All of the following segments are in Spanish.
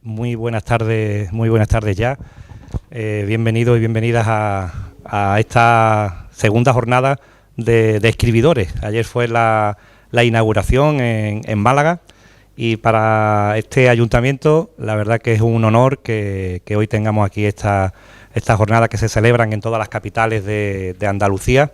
Muy buenas tardes ya. Bienvenidos y bienvenidas a esta segunda jornada de escribidores. Ayer fue la inauguración en Málaga y para este ayuntamiento la verdad que es un honor que hoy tengamos aquí esta jornada que se celebran en todas las capitales de Andalucía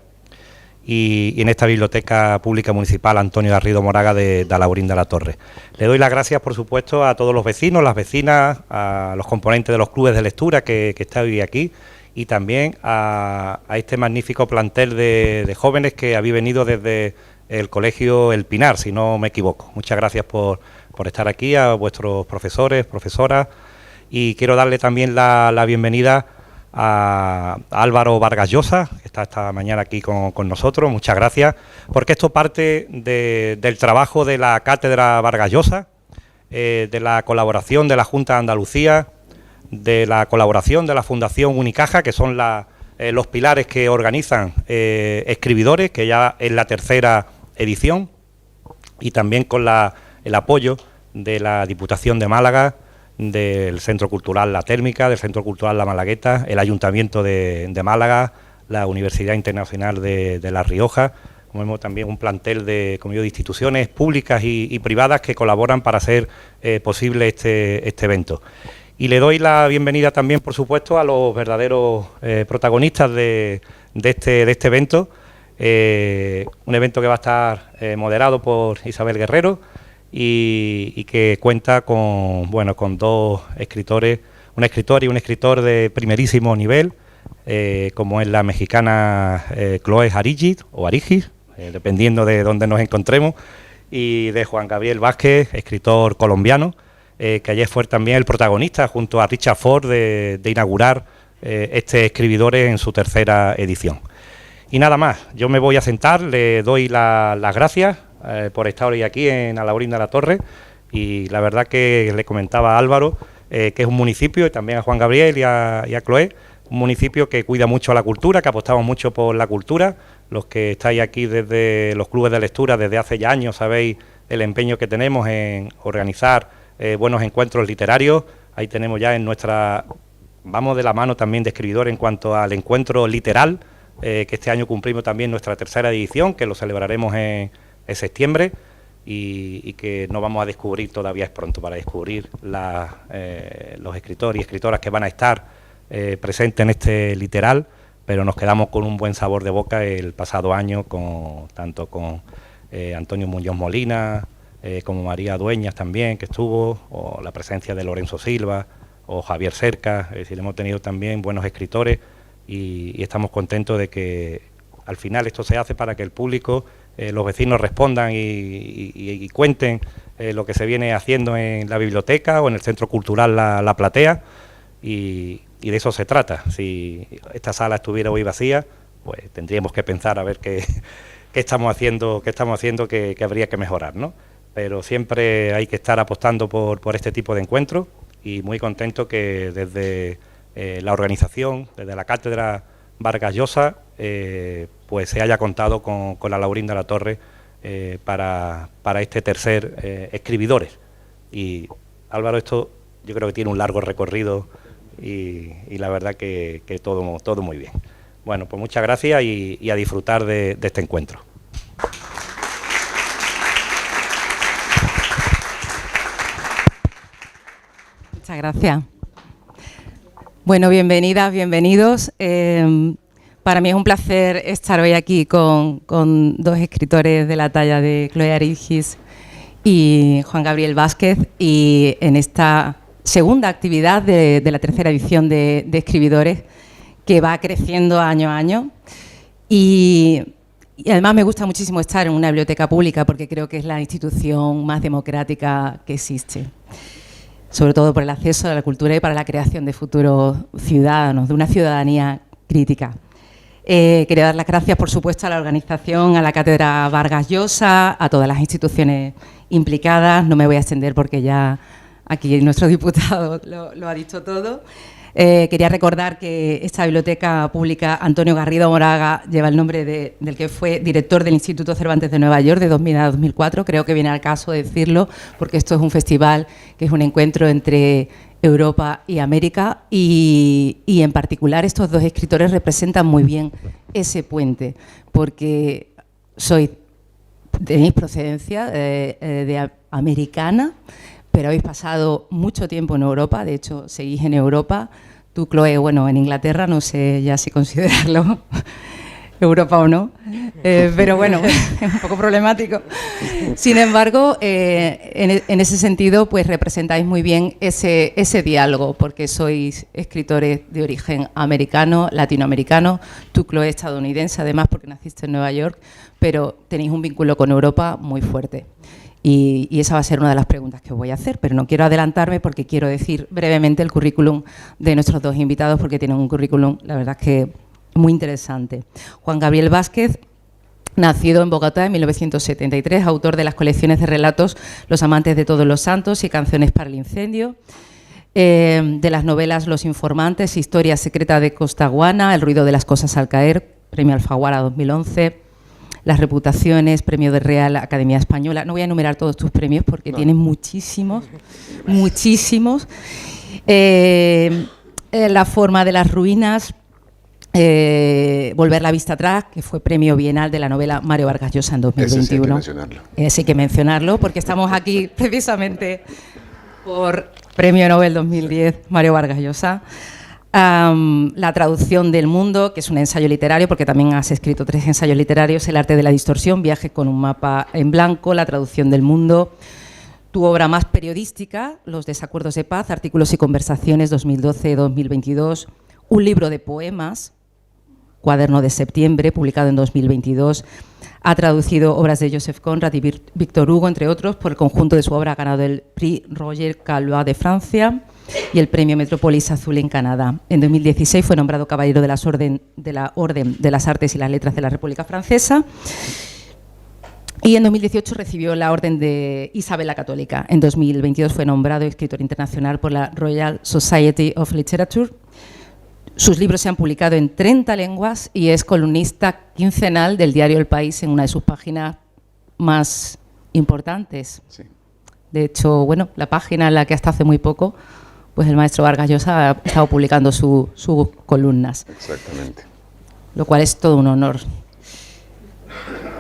y en esta Biblioteca Pública Municipal Antonio Garrido Moraga de Alaurín de la Torre. Le doy las gracias, por supuesto, a todos los vecinos, las vecinas, a los componentes de los clubes de lectura que están hoy aquí y también a este magnífico plantel de jóvenes que habéis venido desde el Colegio El Pinar, si no me equivoco. Muchas gracias por estar aquí, a vuestros profesores, profesoras, y quiero darle también la bienvenida a Álvaro Vargas Llosa, que está esta mañana aquí con nosotros. Muchas gracias, porque esto parte del trabajo de la Cátedra Vargas Llosa, de la colaboración de la Junta de Andalucía, de la colaboración de la Fundación Unicaja, que son los pilares que organizan escribidores, que ya es la tercera edición, y también con el apoyo de la Diputación de Málaga, del Centro Cultural La Térmica, del Centro Cultural La Malagueta, el Ayuntamiento de Málaga, la Universidad Internacional de La Rioja, como vemos también un plantel de instituciones públicas y privadas que colaboran para hacer posible este evento. Y le doy la bienvenida también, por supuesto, a los verdaderos protagonistas de este evento, un evento que va a estar moderado por Isabel Guerrero, y que cuenta con dos escritores, una escritora y un escritor de primerísimo nivel, como es la mexicana Chloe Arigid, o Arigis, dependiendo de dónde nos encontremos, y de Juan Gabriel Vázquez, escritor colombiano, que ayer fue también el protagonista, junto a Richard Ford, de inaugurar este Escribidores en su tercera edición. Y nada más, yo me voy a sentar, le doy las gracias por estar hoy aquí en Alaurín de la Torre, y la verdad que le comentaba a Álvaro que es un municipio, y también a Juan Gabriel y a Chloe, un municipio que cuida mucho a la cultura, que apostamos mucho por la cultura. Los que estáis aquí desde los clubes de lectura desde hace ya años sabéis el empeño que tenemos en organizar buenos encuentros literarios. Ahí tenemos ya vamos de la mano también de escribidores en cuanto al encuentro literal, que este año cumplimos también nuestra tercera edición, que lo celebraremos en septiembre, y que no vamos a descubrir, todavía es pronto para descubrir los escritores y escritoras que van a estar presentes en este literal, pero nos quedamos con un buen sabor de boca el pasado año, tanto con Antonio Muñoz Molina, como María Dueñas también, que estuvo, o la presencia de Lorenzo Silva, o Javier Cercas. Es decir, hemos tenido también buenos escritores, y estamos contentos de que al final esto se hace para que el público, los vecinos respondan y cuenten lo que se viene haciendo en la biblioteca o en el Centro Cultural La Platea, y de eso se trata. Si esta sala estuviera hoy vacía, pues tendríamos que pensar a ver qué estamos haciendo, que habría que mejorar, ¿no? Pero siempre hay que estar apostando por este tipo de encuentros, y muy contento que desde la organización, desde la Cátedra Vargas Llosa, pues se haya contado con Alaurín de la Torre para este tercer Escribidores. Y Álvaro, esto yo creo que tiene un largo recorrido, y la verdad que todo muy bien. Bueno, pues muchas gracias, y a disfrutar de este encuentro. Muchas gracias. Bueno, bienvenidas, bienvenidos. Para mí es un placer estar hoy aquí con dos escritores de la talla de Chloe Arigis y Juan Gabriel Vázquez, y en esta segunda actividad de la tercera edición de Escribidores, que va creciendo año a año. Y además me gusta muchísimo estar en una biblioteca pública, porque creo que es la institución más democrática que existe, sobre todo por el acceso a la cultura y para la creación de futuros ciudadanos, de una ciudadanía crítica. Quería dar las gracias, por supuesto, a la organización, a la Cátedra Vargas Llosa, a todas las instituciones implicadas. No me voy a extender porque ya aquí nuestro diputado lo ha dicho todo. Quería recordar que esta biblioteca pública Antonio Garrido Moraga lleva el nombre del que fue director del Instituto Cervantes de Nueva York de 2000 a 2004. Creo que viene al caso decirlo, porque esto es un festival que es un encuentro entre Europa y América, y en particular estos dos escritores representan muy bien ese puente, porque tenéis procedencia de americana, pero habéis pasado mucho tiempo en Europa, de hecho seguís en Europa. Tú, Chloe, bueno, en Inglaterra, no sé ya si considerarlo Europa o no, pero bueno, es un poco problemático. Sin embargo, en ese sentido, pues representáis muy bien ese diálogo, porque sois escritores de origen americano, latinoamericano. Tú, Chloe, estadounidense, además, porque naciste en Nueva York, pero tenéis un vínculo con Europa muy fuerte. Y esa va a ser una de las preguntas que os voy a hacer, pero no quiero adelantarme porque quiero decir brevemente el currículum de nuestros dos invitados, porque tienen un currículum, la verdad es que muy interesante. Juan Gabriel Vázquez, nacido en Bogotá en 1973, autor de las colecciones de relatos Los amantes de todos los santos y Canciones para el incendio, de las novelas Los informantes, Historia secreta de Costaguana, El ruido de las cosas al caer, Premio Alfaguara 2011, Las reputaciones, Premio de Real Academia Española. No voy a enumerar todos tus premios porque tienes muchísimos, muchísimos. La forma de las ruinas, Volver la vista atrás, que fue premio bienal de la novela Mario Vargas Llosa en 2021. Ese sí hay que mencionarlo. Ese hay que mencionarlo porque estamos aquí precisamente por Premio Nobel 2010 Mario Vargas Llosa. La traducción del mundo, que es un ensayo literario, porque también has escrito 3 ensayos literarios, El arte de la distorsión, Viaje con un mapa en blanco, La traducción del mundo. Tu obra más periodística, Los desacuerdos de paz, Artículos y conversaciones 2012-2022, un libro de poemas, Cuaderno de septiembre, publicado en 2022. Ha traducido obras de Joseph Conrad y Victor Hugo, entre otros. Por el conjunto de su obra ha ganado el Prix Roger Caillois de Francia y el Premio Metropolis Azul en Canadá. En 2016 fue nombrado Caballero de la Orden de las Artes y las Letras de la República Francesa. Y en 2018 recibió la Orden de Isabel la Católica. En 2022 fue nombrado escritor internacional por la Royal Society of Literature. Sus libros se han publicado en 30 lenguas y es columnista quincenal del diario El País en una de sus páginas más importantes. Sí. De hecho, bueno, la página en la que hasta hace muy poco, pues el maestro Vargas Llosa ha estado publicando sus columnas. Exactamente. Lo cual es todo un honor.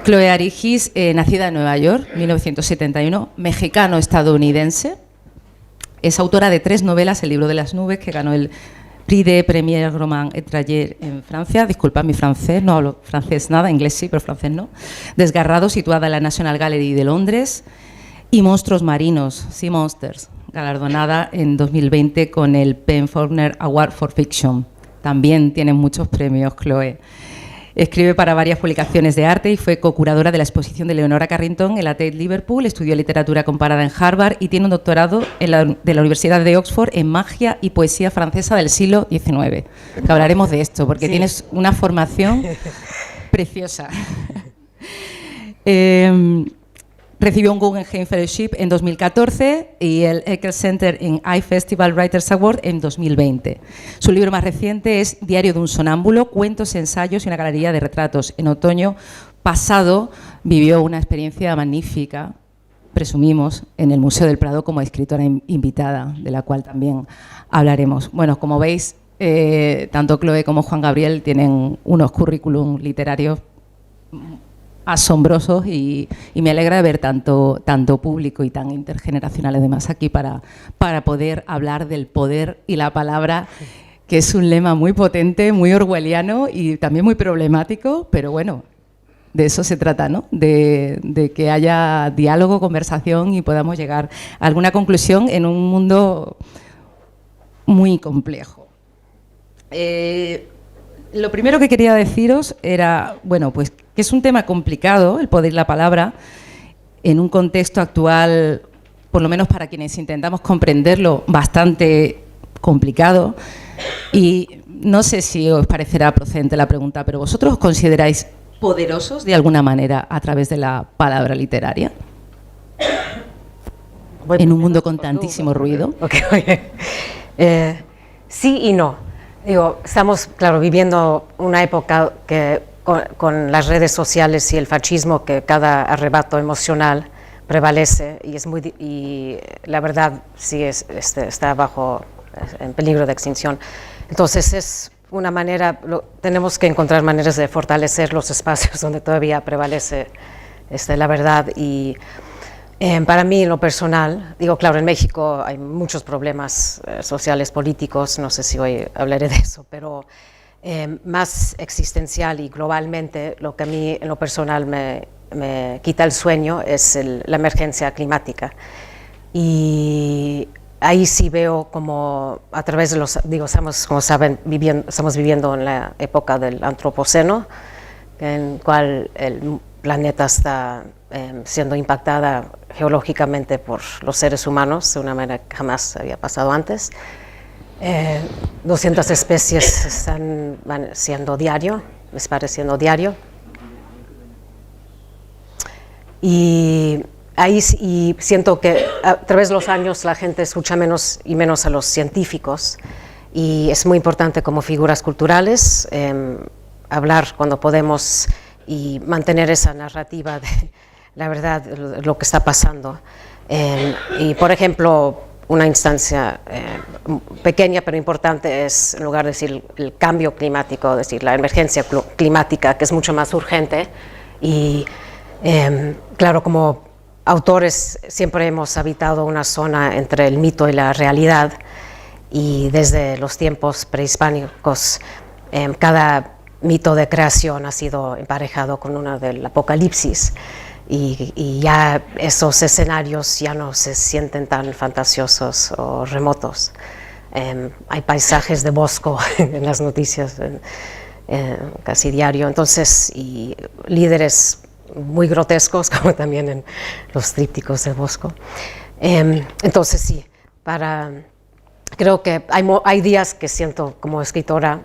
Chloe Arigis, nacida en Nueva York, 1971, mexicano-estadounidense. Es autora de 3 novelas, El libro de las nubes, que ganó el Prix de Premier Roman Étranger en Francia. Disculpa mi francés, no hablo francés nada, inglés sí, pero francés no. Desgarrado, situada en la National Gallery de Londres. Y Monstruos marinos, Sea Monsters, galardonada en 2020 con el PEN Faulkner Award for Fiction. También tiene muchos premios, Chloe. Escribe para varias publicaciones de arte y fue co-curadora de la exposición de Leonora Carrington en la Tate Liverpool, estudió literatura comparada en Harvard y tiene un doctorado de la Universidad de Oxford en magia y poesía francesa del siglo XIX. Que hablaremos de esto, porque tienes una formación preciosa. Recibió un Guggenheim Fellowship en 2014 y el Eckel Center en iFestival Writers Award en 2020. Su libro más reciente es Diario de un sonámbulo, cuentos, ensayos y una galería de retratos. En otoño pasado vivió una experiencia magnífica, presumimos, en el Museo del Prado como escritora invitada, de la cual también hablaremos. Bueno, como veis, tanto Chloe como Juan Gabriel tienen unos currículum literarios asombrosos y me alegra ver tanto público y tan intergeneracional además aquí para poder hablar del poder y la palabra, que es un lema muy potente, muy orwelliano y también muy problemático, pero bueno, de eso se trata, ¿no? De que haya diálogo, conversación y podamos llegar a alguna conclusión en un mundo muy complejo. Lo primero que quería deciros era, bueno, pues que es un tema complicado, el poder y la palabra, en un contexto actual, por lo menos para quienes intentamos comprenderlo, bastante complicado. Y no sé si os parecerá procedente la pregunta, pero ¿vosotros os consideráis poderosos de alguna manera a través de la palabra literaria? Bueno, en un mundo con tantísimo ruido. Okay. sí y no. Digo, estamos, claro, viviendo una época que con las redes sociales y el fascismo, que cada arrebato emocional prevalece y la verdad sí está en peligro de extinción. Entonces es una manera, tenemos que encontrar maneras de fortalecer los espacios donde todavía prevalece la verdad. Y para mí, en lo personal, digo, claro, en México hay muchos problemas sociales, políticos, no sé si hoy hablaré de eso, pero más existencial y globalmente, lo que a mí en lo personal me quita el sueño es la emergencia climática. Y ahí sí veo como a través de como saben, estamos viviendo en la época del antropoceno, en cual el planeta está siendo impactada geológicamente por los seres humanos de una manera que jamás había pasado antes. 200 especies van siendo desapareciendo diario. Y ahí siento que a través de los años la gente escucha menos y menos a los científicos, y es muy importante como figuras culturales hablar cuando podemos y mantener esa narrativa de la verdad, lo que está pasando. Y por ejemplo, una instancia pequeña pero importante es, en lugar de decir el cambio climático, decir la emergencia climática, que es mucho más urgente. Y claro, como autores siempre hemos habitado una zona entre el mito y la realidad, y desde los tiempos prehispánicos cada mito de creación ha sido emparejado con una del apocalipsis, y ya esos escenarios ya no se sienten tan fantasiosos o remotos. Hay paisajes de Bosco en las noticias casi diario, entonces, y líderes muy grotescos, como también en los trípticos de Bosco. Entonces sí, creo que hay días que siento como escritora,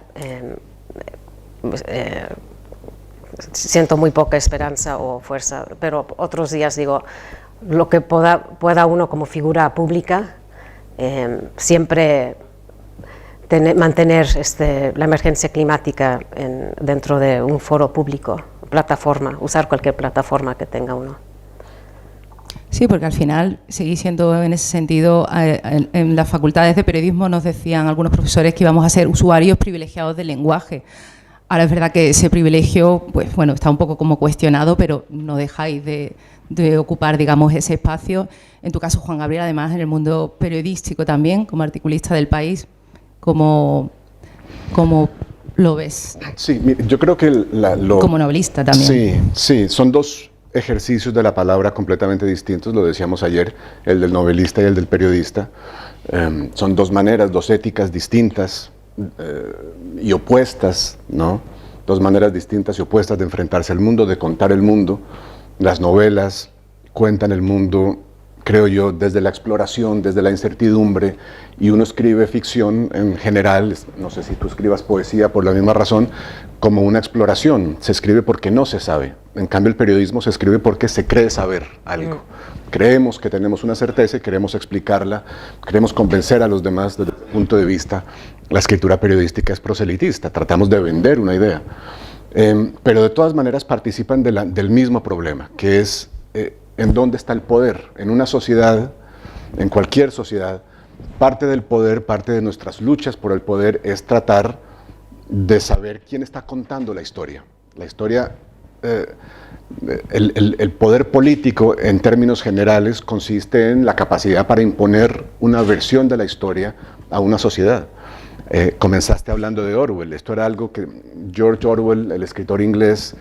siento muy poca esperanza o fuerza, pero otros días digo, lo que pueda uno como figura pública, siempre mantener la emergencia climática dentro de un foro público, plataforma, usar cualquier plataforma que tenga uno. Sí, porque al final seguí siendo en ese sentido, en las facultades de periodismo nos decían algunos profesores que íbamos a ser usuarios privilegiados del lenguaje. Ahora es verdad que ese privilegio, pues bueno, está un poco como cuestionado, pero no dejáis de ocupar, digamos, ese espacio. En tu caso, Juan Gabriel, además, en el mundo periodístico también, como articulista del País, ¿cómo lo ves? Sí, yo creo que como novelista también. Sí, son dos ejercicios de la palabra completamente distintos, lo decíamos ayer, el del novelista y el del periodista. Son dos maneras, dos éticas distintas y opuestas, ¿no? Dos maneras distintas y opuestas de enfrentarse al mundo, de contar el mundo. Las novelas cuentan el mundo, creo yo, desde la exploración, desde la incertidumbre, y uno escribe ficción en general, no sé si tú escribas poesía por la misma razón, como una exploración. Se escribe porque no se sabe. En cambio, el periodismo se escribe porque se cree saber algo. Creemos que tenemos una certeza y queremos explicarla, queremos convencer a los demás desde el punto de vista. La escritura periodística es proselitista, tratamos de vender una idea. Pero de todas maneras participan del mismo problema, que es en dónde está el poder. En una sociedad, en cualquier sociedad, parte del poder, parte de nuestras luchas por el poder es tratar de saber quién está contando la historia. La historia, el poder político en términos generales consiste en la capacidad para imponer una versión de la historia a una sociedad. Comenzaste hablando de Orwell. Esto era algo que George Orwell, el escritor inglés,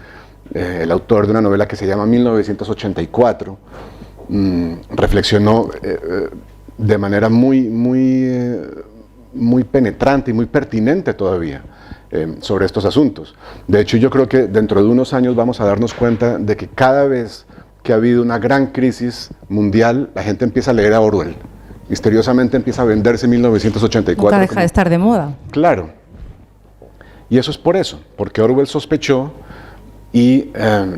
el autor de una novela que se llama 1984, reflexionó de manera muy penetrante y muy pertinente todavía sobre estos asuntos. De hecho, yo creo que dentro de unos años vamos a darnos cuenta de que cada vez que ha habido una gran crisis mundial, la gente empieza a leer a Orwell. Misteriosamente empieza a venderse 1984. Nunca deja de estar de moda. Claro. Y eso es por eso, porque Orwell sospechó y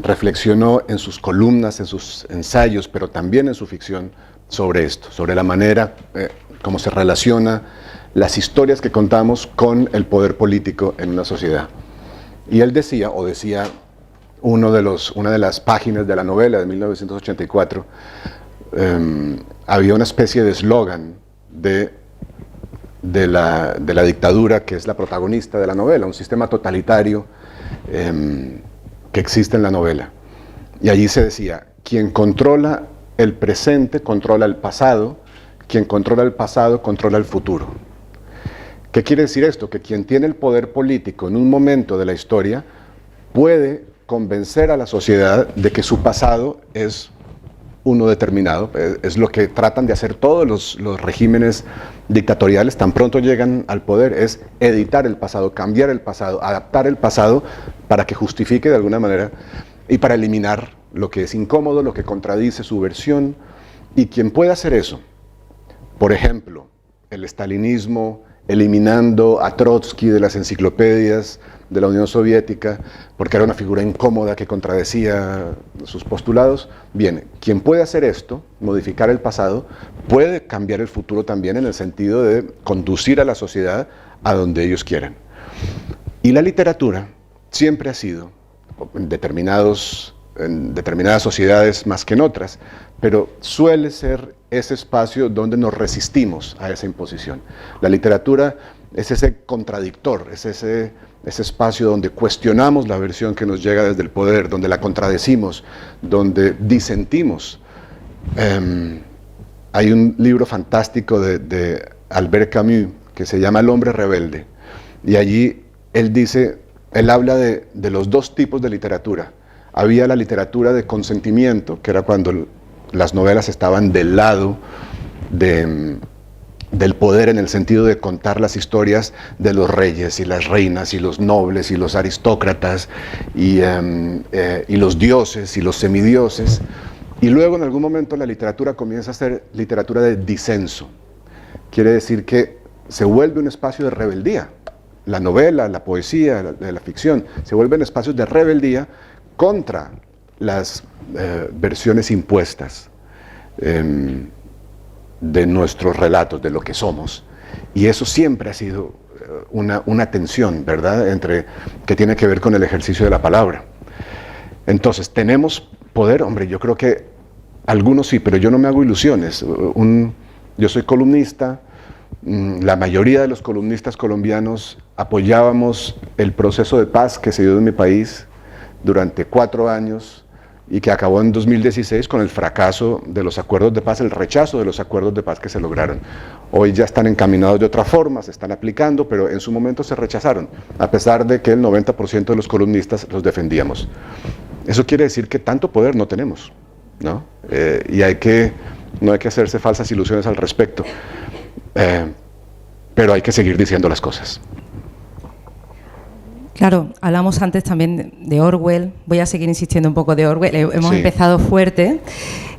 reflexionó en sus columnas, en sus ensayos, pero también en su ficción sobre esto, sobre la manera como se relaciona las historias que contamos con el poder político en una sociedad. Y él decía, o decía una de las páginas de la novela de 1984, había una especie de eslogan de la dictadura que es la protagonista de la novela, un sistema totalitario que existe en la novela. Y allí se decía, quien controla el presente controla el pasado, quien controla el pasado controla el futuro. ¿Qué quiere decir esto? Que quien tiene el poder político en un momento de la historia puede convencer a la sociedad de que su pasado es uno determinado. Es lo que tratan de hacer todos los regímenes dictatoriales tan pronto llegan al poder, es editar el pasado, cambiar el pasado, adaptar el pasado para que justifique de alguna manera y para eliminar lo que es incómodo, lo que contradice su versión. Y quien puede hacer eso, por ejemplo, el estalinismo eliminando a Trotsky de las enciclopedias de la Unión Soviética, porque era una figura incómoda que contradecía sus postulados. Bien, quien puede hacer esto, modificar el pasado, puede cambiar el futuro también en el sentido de conducir a la sociedad a donde ellos quieran. Y la literatura siempre ha sido, en determinadas sociedades más que en otras, pero suele ser ese espacio donde nos resistimos a esa imposición. La literatura es ese contradictor, es ese espacio donde cuestionamos la versión que nos llega desde el poder, donde la contradecimos, donde disentimos. Hay un libro fantástico de Albert Camus que se llama El hombre rebelde, y allí él habla de los dos tipos de literatura. Había la literatura de consentimiento, que era cuando las novelas estaban del lado del poder, en el sentido de contar las historias de los reyes y las reinas y los nobles y los aristócratas y los dioses y los semidioses. Y luego en algún momento la literatura comienza a ser literatura de disenso. Quiere decir que se vuelve un espacio de rebeldía. La novela, la poesía, la ficción, se vuelven espacios de rebeldía contra las versiones impuestas de nuestros relatos, de lo que somos. Y eso siempre ha sido una tensión, ¿verdad?, que tiene que ver con el ejercicio de la palabra. Entonces, ¿tenemos poder? Hombre, yo creo que algunos sí, pero yo no me hago ilusiones. Yo soy columnista, la mayoría de los columnistas colombianos apoyábamos el proceso de paz que se dio en mi país durante 4 años y que acabó en 2016 con el fracaso de los acuerdos de paz, el rechazo de los acuerdos de paz que se lograron. Hoy ya están encaminados de otra forma, se están aplicando, pero en su momento se rechazaron, a pesar de que el 90% de los columnistas los defendíamos. Eso quiere decir que tanto poder no tenemos, ¿no? Y no hay que hacerse falsas ilusiones al respecto, pero hay que seguir diciendo las cosas. Claro, hablamos antes también de Orwell, voy a seguir insistiendo un poco de Orwell, hemos empezado fuerte,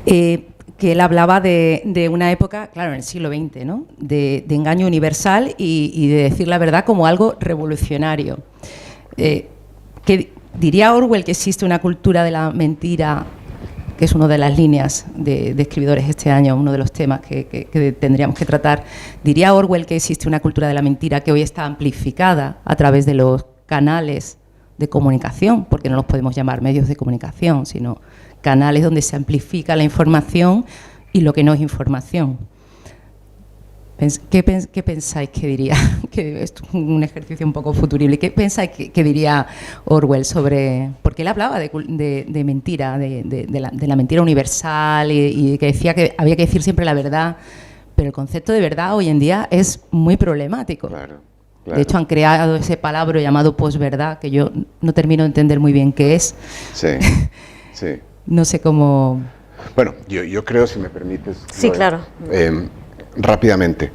que él hablaba de una época, claro, en el siglo XX, ¿no?, de engaño universal y de decir la verdad como algo revolucionario. Que diría Orwell que existe una cultura de la mentira, que es una de las líneas de escribidores este año, uno de los temas que tendríamos que tratar. Diría Orwell que existe una cultura de la mentira que hoy está amplificada a través de los canales de comunicación, porque no los podemos llamar medios de comunicación, sino canales donde se amplifica la información y lo que no es información. ¿Qué pensáis que diría? Que es un ejercicio un poco futurible. ¿Qué pensáis que diría Orwell sobre...? Porque él hablaba de mentira, de la mentira universal y que decía que había que decir siempre la verdad, pero el concepto de verdad hoy en día es muy problemático. Claro. De hecho, han creado ese palabra llamado posverdad, que yo no termino de entender muy bien qué es. Sí, sí. No sé cómo... Bueno, yo creo, si me permites... Sí, claro. Rápidamente,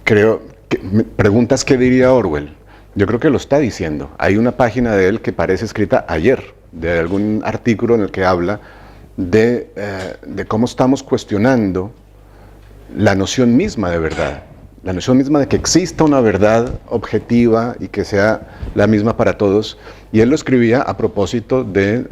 creo que preguntas qué diría Orwell. Yo creo que lo está diciendo. Hay una página de él que parece escrita ayer, de algún artículo en el que habla de cómo estamos cuestionando la noción misma de verdad. La noción misma de que exista una verdad objetiva y que sea la misma para todos. Y él lo escribía a propósito de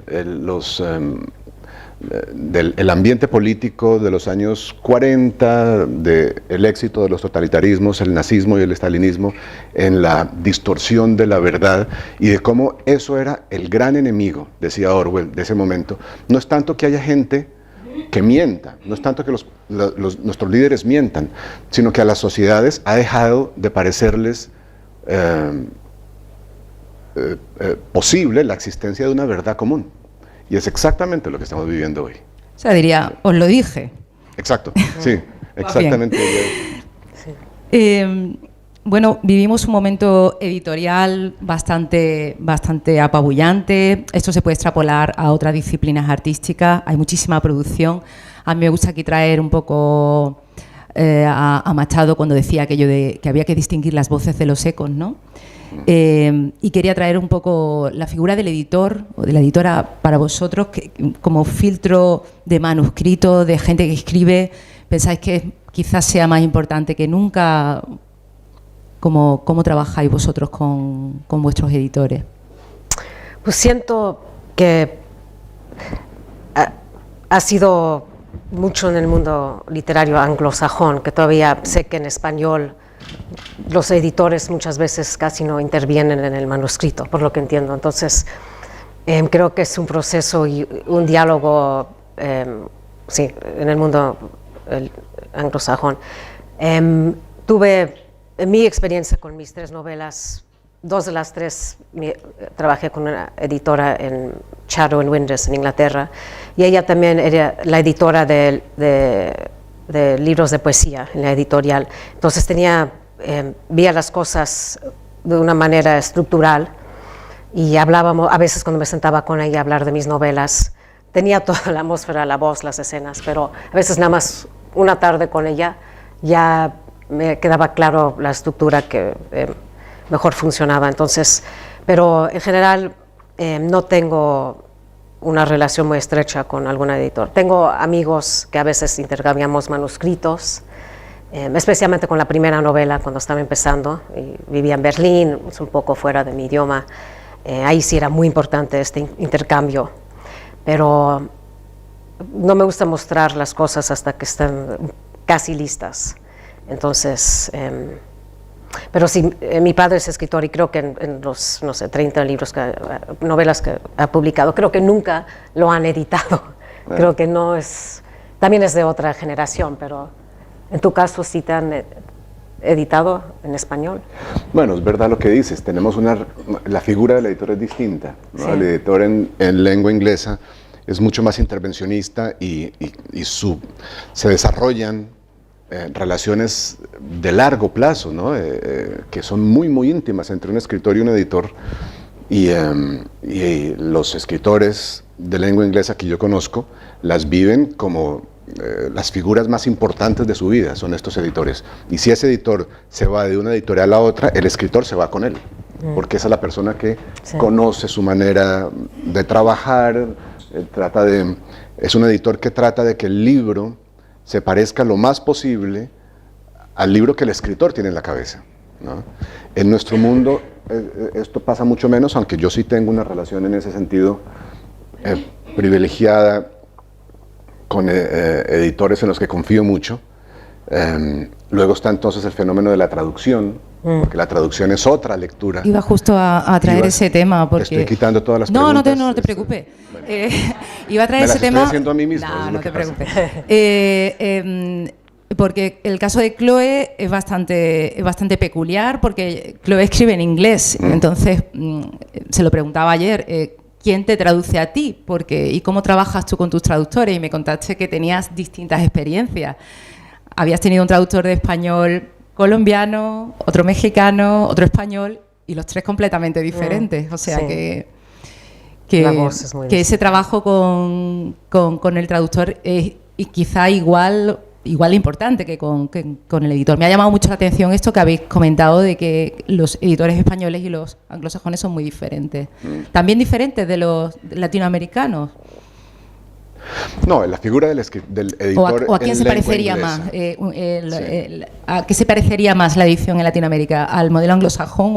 del ambiente político de los años 40, del éxito de los totalitarismos, el nazismo y el estalinismo, en la distorsión de la verdad y de cómo eso era el gran enemigo, decía Orwell, de ese momento. No es tanto que haya gente que mienta, no es tanto que nuestros líderes mientan, sino que a las sociedades ha dejado de parecerles posible la existencia de una verdad común. Y es exactamente lo que estamos viviendo hoy. O sea, diría, os lo dije. Exacto, sí, exactamente. Bueno, vivimos un momento editorial bastante apabullante. Esto se puede extrapolar a otras disciplinas artísticas. Hay muchísima producción. A mí me gusta aquí traer un poco a Machado cuando decía aquello de que había que distinguir las voces de los ecos, ¿no? Y quería traer un poco la figura del editor o de la editora para vosotros, como filtro de manuscrito, de gente que escribe. ¿Pensáis que quizás sea más importante que nunca? ¿Cómo trabajáis vosotros con vuestros editores? Pues siento que ha sido mucho en el mundo literario anglosajón, que todavía sé que en español los editores muchas veces casi no intervienen en el manuscrito, por lo que entiendo. Entonces, creo que es un proceso y un diálogo, sí, en el mundo anglosajón. Tuve mi experiencia con mis 3 novelas, 2 de las 3 trabajé con una editora en Chatto & Windus en Inglaterra, y ella también era la editora de libros de poesía en la editorial. Entonces veía las cosas de una manera estructural y hablábamos, a veces cuando me sentaba con ella a hablar de mis novelas, tenía toda la atmósfera, la voz, las escenas, pero a veces nada más una tarde con ella ya me quedaba claro la estructura que mejor funcionaba. Entonces, pero en general no tengo una relación muy estrecha con algún editor. Tengo amigos que a veces intercambiamos manuscritos, especialmente con la primera novela cuando estaba empezando, y vivía en Berlín, es un poco fuera de mi idioma. Ahí sí era muy importante este intercambio, pero no me gusta mostrar las cosas hasta que están casi listas. Entonces, pero sí, mi padre es escritor y creo que en los, no sé, 30 libros, novelas que ha publicado, creo que nunca lo han editado. Bueno. Creo que no es, también es de otra generación, pero en tu caso sí te han editado en español. Bueno, es verdad lo que dices, tenemos la figura del editor es distinta, ¿no? Sí. El editor en lengua inglesa es mucho más intervencionista y se desarrollan relaciones de largo plazo, ¿no? Que son muy, muy íntimas entre un escritor y un editor, y los escritores de lengua inglesa que yo conozco las viven como las figuras más importantes de su vida, son estos editores. Y si ese editor se va de una editorial a otra, el escritor se va con él, porque esa es la persona que conoce su manera de trabajar, es un editor que trata de que el libro se parezca lo más posible al libro que el escritor tiene en la cabeza, ¿no? En nuestro mundo esto pasa mucho menos, aunque yo sí tengo una relación en ese sentido privilegiada con editores en los que confío mucho. Luego está entonces el fenómeno de la traducción, porque la traducción es otra lectura. Iba justo a traer ese tema, porque... Te estoy quitando todas las preguntas. No te preocupes. Bueno. Iba a traer ese tema... Me las estoy haciendo a mí mismo. No te preocupes. Porque el caso de Chloe es bastante peculiar, porque Chloe escribe en inglés. Entonces, se lo preguntaba ayer, ¿quién te traduce a ti? ¿Y cómo trabajas tú con tus traductores? Y me contaste que tenías distintas experiencias. Habías tenido un traductor de español colombiano, otro mexicano, otro español, y los 3 completamente diferentes. O sea que ese trabajo con el traductor es quizá igual importante que con el editor. Me ha llamado mucho la atención esto que habéis comentado de que los editores españoles y los anglosajones son muy diferentes. También diferentes de los latinoamericanos. No, la figura del editor. ¿O a quién se parecería más? ¿A qué se parecería más la edición en Latinoamérica? ¿Al modelo anglosajón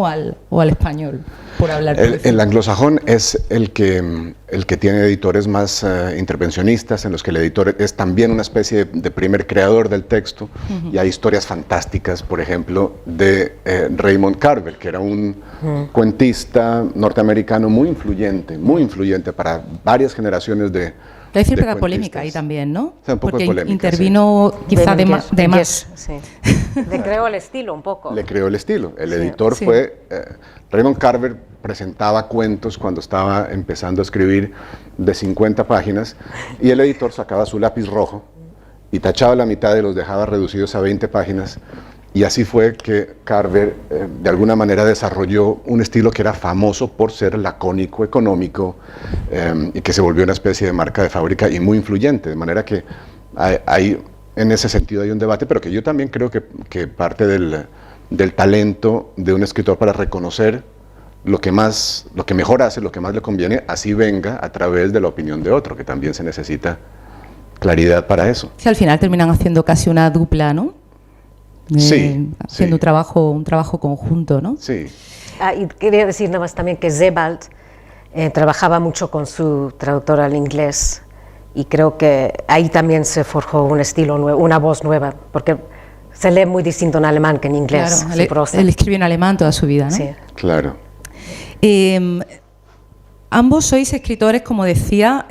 o al español? por hablar. El anglosajón es el que tiene editores más intervencionistas, en los que el editor es también una especie de primer creador del texto, y hay historias fantásticas, por ejemplo, de Raymond Carver, que era un cuentista norteamericano muy influyente para varias generaciones de Hay cierta polémica ahí también, ¿no? O sea, un poco porque de polémica, intervino quizá de más. Sí. Le creó el estilo un poco. Le creó el estilo. El editor Sí. fue... Raymond Carver presentaba cuentos cuando estaba empezando a escribir de 50 páginas, y el editor sacaba su lápiz rojo y tachaba la mitad y los dejaba reducidos a 20 páginas, y así fue que Carver de alguna manera desarrolló un estilo que era famoso por ser lacónico, económico, y que se volvió una especie de marca de fábrica y muy influyente, de manera que hay en ese sentido hay un debate, pero que yo también creo que parte del talento de un escritor para reconocer lo que mejor hace, lo que más le conviene, así venga a través de la opinión de otro, que también se necesita claridad para eso. Sí, al final terminan haciendo casi una dupla, ¿no? Sí, haciendo sí. un trabajo conjunto, ¿no? Sí. Y quería decir nada más también que Sebald trabajaba mucho con su traductor al inglés, y creo que ahí también se forjó un estilo nuevo, una voz nueva, porque se lee muy distinto en alemán que en inglés. Claro, su prosa. él escribió en alemán toda su vida, ¿no? Sí. Claro. Ambos sois escritores, como decía,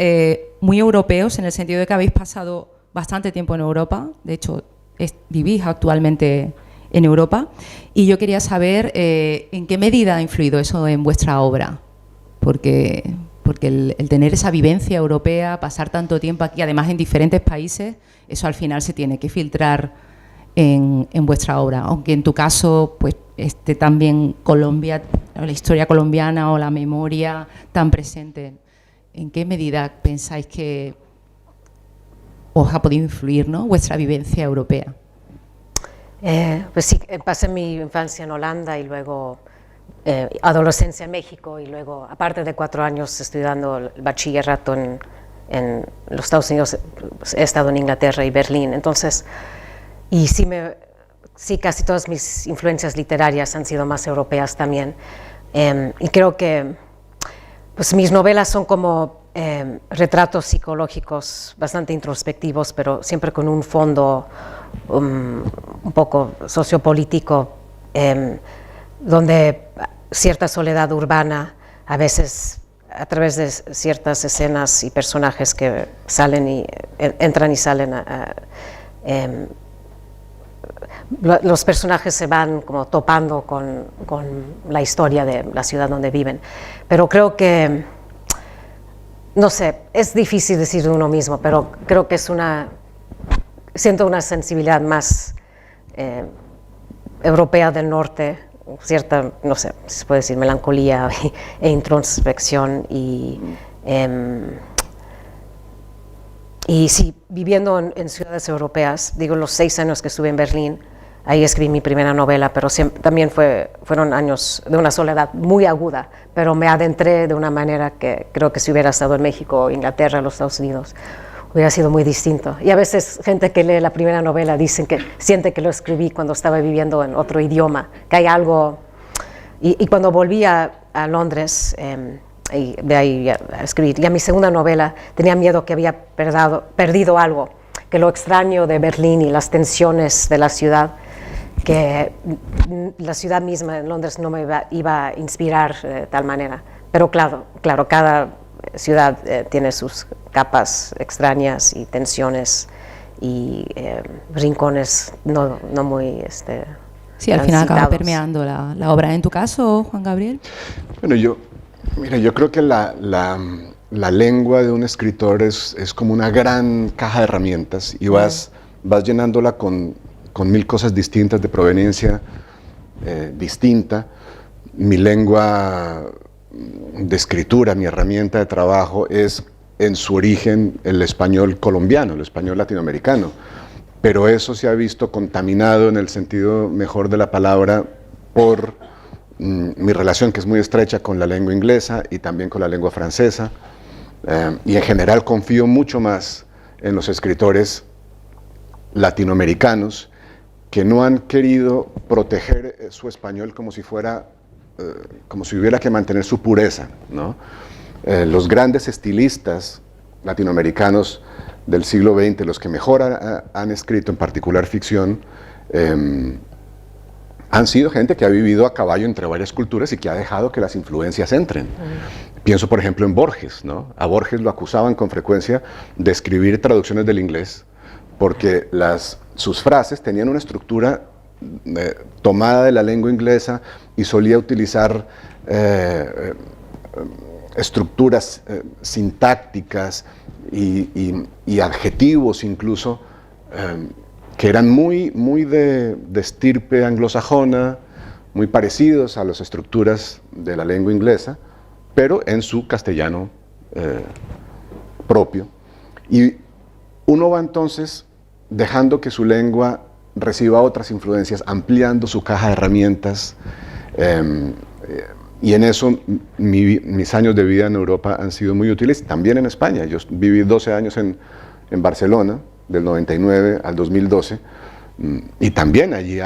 muy europeos, en el sentido de que habéis pasado bastante tiempo en Europa. De hecho, vivís actualmente en Europa. Y yo quería saber en qué medida ha influido eso en vuestra obra. Porque el tener esa vivencia europea, pasar tanto tiempo aquí, además en diferentes países, eso al final se tiene que filtrar en vuestra obra. Aunque en tu caso, pues también Colombia, la historia colombiana o la memoria tan presente. ¿En qué medida pensáis que os ha podido influir, ¿no?, vuestra vivencia europea? Pues sí, pasé mi infancia en Holanda y luego adolescencia en México, y luego, aparte de 4 años estudiando el bachillerato en los Estados Unidos, he estado en Inglaterra y Berlín. Entonces, y sí, casi todas mis influencias literarias han sido más europeas también. Y creo que pues mis novelas son como retratos psicológicos bastante introspectivos, pero siempre con un fondo un poco sociopolítico, donde cierta soledad urbana, a veces a través de ciertas escenas y personajes que salen y entran y salen, los personajes se van como topando con la historia de la ciudad donde viven. Pero creo que, no sé, es difícil decir de uno mismo, pero creo que siento una sensibilidad más europea del norte, cierta, no sé, si se puede decir, melancolía e introspección, y sí, viviendo en ciudades europeas, digo, los 6 años que estuve en Berlín, ahí escribí mi primera novela, pero también fueron años de una soledad muy aguda, pero me adentré de una manera que creo que si hubiera estado en México, Inglaterra, los Estados Unidos, hubiera sido muy distinto. Y a veces gente que lee la primera novela dicen que siente que lo escribí cuando estaba viviendo en otro idioma, que hay algo. Y cuando volví a Londres, y de ahí a escribir ya mi segunda novela, tenía miedo que había perdido algo, que lo extraño de Berlín y las tensiones de la ciudad, que la ciudad misma en Londres no me iba a inspirar de tal manera. Pero claro, cada ciudad tiene sus capas extrañas y tensiones y rincones no muy sí, al final acaba transitados. permeando la obra. ¿En tu caso, Juan Gabriel? Bueno, yo creo que la lengua de un escritor es como una gran caja de herramientas, y vas llenándola con 1000 cosas distintas de proveniencia distinta. Mi lengua de escritura, mi herramienta de trabajo es en su origen el español colombiano, el español latinoamericano, pero eso se ha visto contaminado en el sentido mejor de la palabra por mi relación, que es muy estrecha con la lengua inglesa y también con la lengua francesa, y en general confío mucho más en los escritores latinoamericanos que no han querido proteger su español como si fuera como si hubiera que mantener su pureza, ¿no? Los grandes estilistas latinoamericanos del siglo XX, los que mejor han escrito, en particular ficción, han sido gente que ha vivido a caballo entre varias culturas y que ha dejado que las influencias entren. Pienso, por ejemplo, en Borges, ¿no? A Borges lo acusaban con frecuencia de escribir traducciones del inglés porque sus frases tenían una estructura tomada de la lengua inglesa y solía utilizar estructuras sintácticas y adjetivos incluso que eran muy de estirpe anglosajona, muy parecidos a las estructuras de la lengua inglesa, pero en su castellano propio. Y uno va entonces dejando que su lengua reciba otras influencias, ampliando su caja de herramientas, y en eso mis años de vida en Europa han sido muy útiles, también en España. Yo viví 12 años en Barcelona, del 99 al 2012, y también allí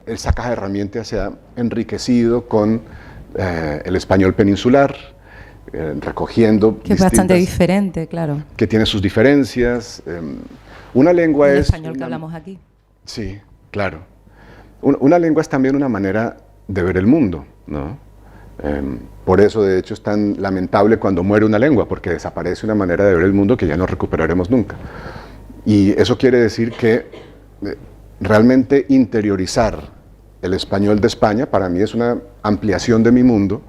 esa caja de herramientas se ha enriquecido con el español peninsular, recogiendo que es bastante diferente, claro. Que tiene sus diferencias. Una lengua el es... El español que hablamos aquí. Sí, claro. Una lengua es también una manera de ver el mundo, ¿no? Por eso, de hecho, es tan lamentable cuando muere una lengua, porque desaparece una manera de ver el mundo que ya no recuperaremos nunca. Y eso quiere decir que realmente interiorizar el español de España para mí es una ampliación de mi mundo,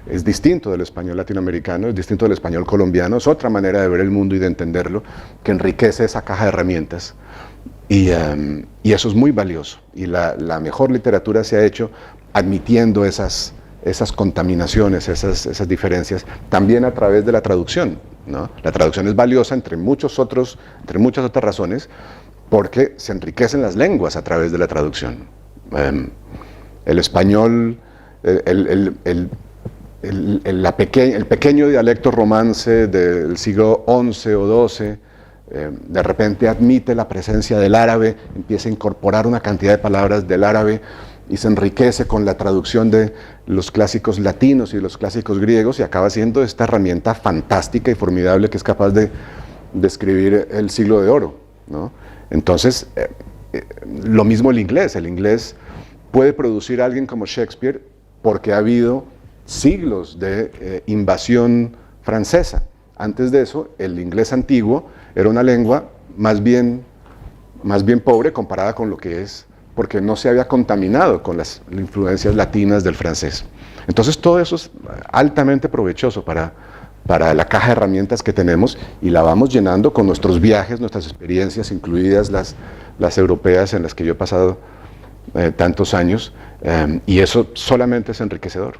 es distinto del español latinoamericano, es distinto del español colombiano, es otra manera de ver el mundo y de entenderlo, que enriquece esa caja de herramientas. Y eso es muy valioso. Y la mejor literatura se ha hecho admitiendo esas contaminaciones, esas diferencias, también a través de la traducción, ¿no? La traducción es valiosa entre muchas otras razones, porque se enriquecen las lenguas a través de la traducción. El español, el pequeño dialecto romance del siglo XI o XII, de repente admite la presencia del árabe, empieza a incorporar una cantidad de palabras del árabe y se enriquece con la traducción de los clásicos latinos y los clásicos griegos y acaba siendo esta herramienta fantástica y formidable que es capaz de describir el siglo de oro, ¿no? Entonces, lo mismo el inglés puede producir a alguien como Shakespeare porque ha habido siglos de invasión francesa. Antes de eso, el inglés antiguo era una lengua más bien pobre comparada con lo que es, porque no se había contaminado con las influencias latinas del francés. Entonces todo eso es altamente provechoso para la caja de herramientas que tenemos y la vamos llenando con nuestros viajes, nuestras experiencias, incluidas las europeas en las que yo he pasado tantos años, y eso solamente es enriquecedor.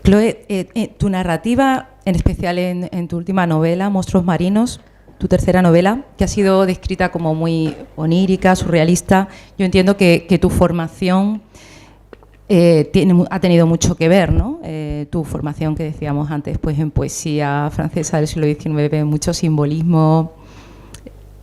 Chloe, tu narrativa, en especial en tu última novela, Monstruos Marinos, tu tercera novela, que ha sido descrita como muy onírica, surrealista, yo entiendo que tu formación ha tenido mucho que ver, ¿no? Tu formación, que decíamos antes, pues en poesía francesa del siglo XIX, mucho simbolismo.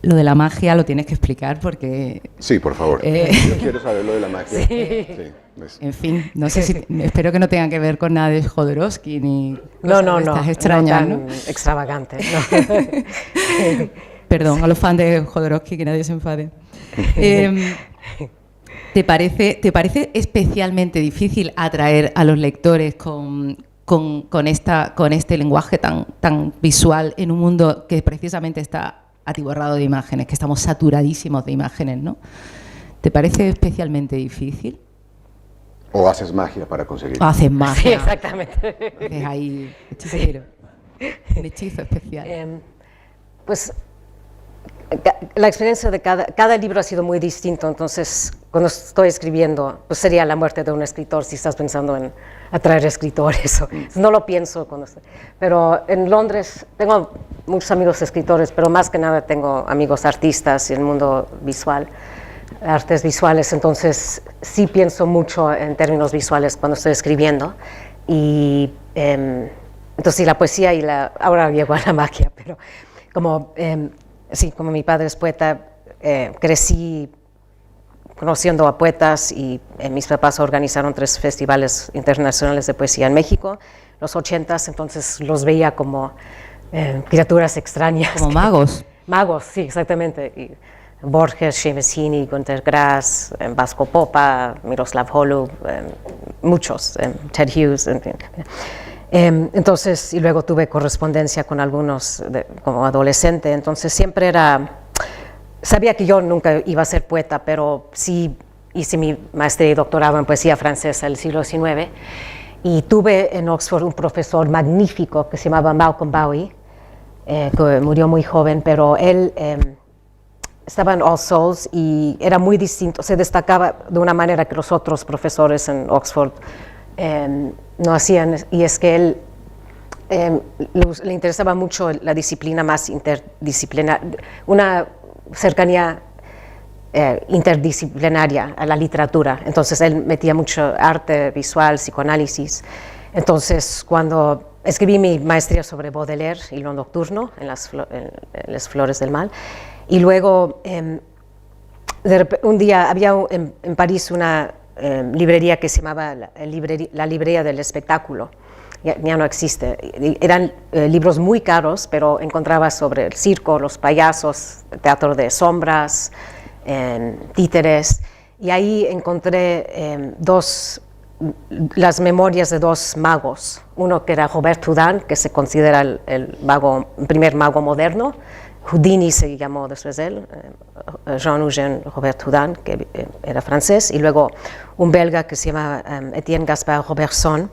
Lo de la magia lo tienes que explicar porque... Sí, por favor. Yo quiero saber lo de la magia. Sí. En fin, no sé si... Espero que no tengan que ver con nada de Jodorowsky ni cosas estas extrañas, no tan extravagante. No. Perdón, a los fans de Jodorowsky, que nadie se enfade. ¿Te parece especialmente difícil atraer a los lectores con este lenguaje tan visual en un mundo que precisamente está atiborrado de imágenes, que estamos saturadísimos de imágenes, ¿no? ¿Te parece especialmente difícil? ¿O haces magia para conseguirlo? O haces magia. Sí, exactamente. Es ahí hechicero. Un hechizo especial. Pues la experiencia de cada libro ha sido muy distinto, entonces cuando estoy escribiendo, pues sería la muerte de un escritor si estás pensando en atraer escritores. No lo pienso pero en Londres tengo muchos amigos escritores, pero más que nada tengo amigos artistas y el mundo visual, artes visuales, entonces sí pienso mucho en términos visuales cuando estoy escribiendo y entonces sí, la poesía y ahora llego a la magia, pero como mi padre es poeta, crecí conociendo a poetas y mis papás organizaron 3 festivales internacionales de poesía en México, los 80s, entonces los veía como criaturas extrañas. Como magos. Magos, sí, exactamente. Y Borges, Szémesiny, Günter Grass, Vasco Popa, Miroslav Holub, muchos, Ted Hughes, en fin. Entonces, y luego tuve correspondencia con algunos como adolescente, entonces siempre sabía que yo nunca iba a ser poeta, pero sí hice mi maestría y doctorado en poesía francesa del siglo XIX, y tuve en Oxford un profesor magnífico que se llamaba Malcolm Bowie, que murió muy joven, pero él estaba en All Souls y era muy distinto, se destacaba de una manera que los otros profesores en Oxford no hacían, y es que él le interesaba mucho la disciplina más interdisciplinaria, una cercanía interdisciplinaria a la literatura. Entonces él metía mucho arte visual, psicoanálisis. Entonces cuando escribí mi maestría sobre Baudelaire y lo nocturno en las Flores del Mal, y luego un día había en París una librería que se llamaba la Librería del Espectáculo. Ya no existe. Eran libros muy caros, pero encontraba sobre el circo, los payasos, teatro de sombras, títeres, y ahí encontré las memorias de 2 magos. Uno que era Robert Houdin, que se considera el primer mago moderno. Houdini se llamó después de él, Jean-Eugène Robert Houdin, que era francés, y luego un belga que se llama Étienne Gaspard Robertson,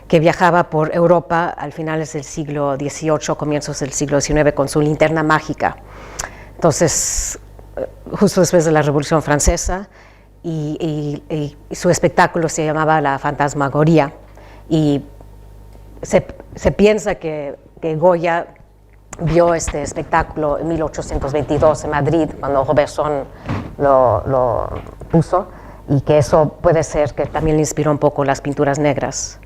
que viajaba por Europa al finales del siglo XVIII, comienzos del siglo XIX, con su linterna mágica. Entonces, justo después de la Revolución Francesa, y su espectáculo se llamaba La Fantasmagoría, y se piensa que Goya vio este espectáculo en 1822 en Madrid, cuando Robertson lo puso, y que eso puede ser que también le inspiró un poco las pinturas negras,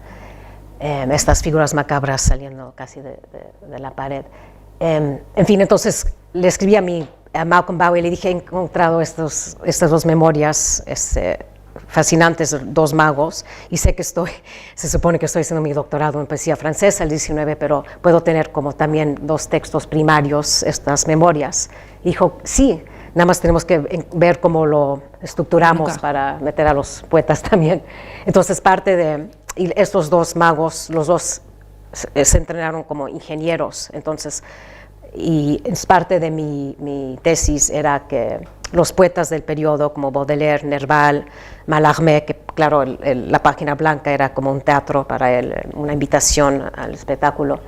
estas figuras macabras saliendo casi de la pared. En fin, entonces le escribí a Malcolm Bowie y le dije: he encontrado estas 2 memorias fascinantes de 2 magos, y sé que se supone que estoy haciendo mi doctorado en poesía francesa el 19, pero puedo tener como también 2 textos primarios, estas memorias. Y dijo: sí, nada más tenemos que ver cómo lo estructuramos para meter a los poetas también. Entonces y estos 2 magos, los 2 se entrenaron como ingenieros, entonces, y es parte de mi tesis era que los poetas del periodo como Baudelaire, Nerval, Mallarmé, que claro, la página blanca era como un teatro para él, una invitación al espectáculo,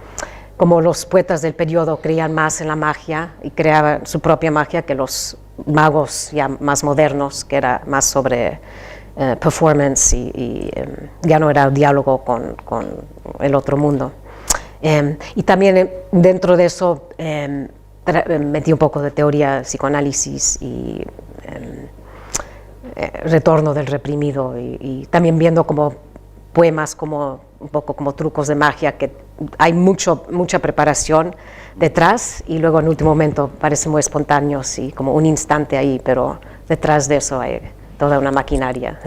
como los poetas del periodo creían más en la magia y creaban su propia magia que los magos ya más modernos, que era más sobre performance y ya no era diálogo con el otro mundo. Y también dentro de eso metí un poco de teoría, psicoanálisis y retorno del reprimido, y también viendo como poemas como un poco como trucos de magia, que hay mucha preparación detrás, y luego en último momento parecen muy espontáneos y como un instante ahí, pero detrás de eso hay toda una maquinaria.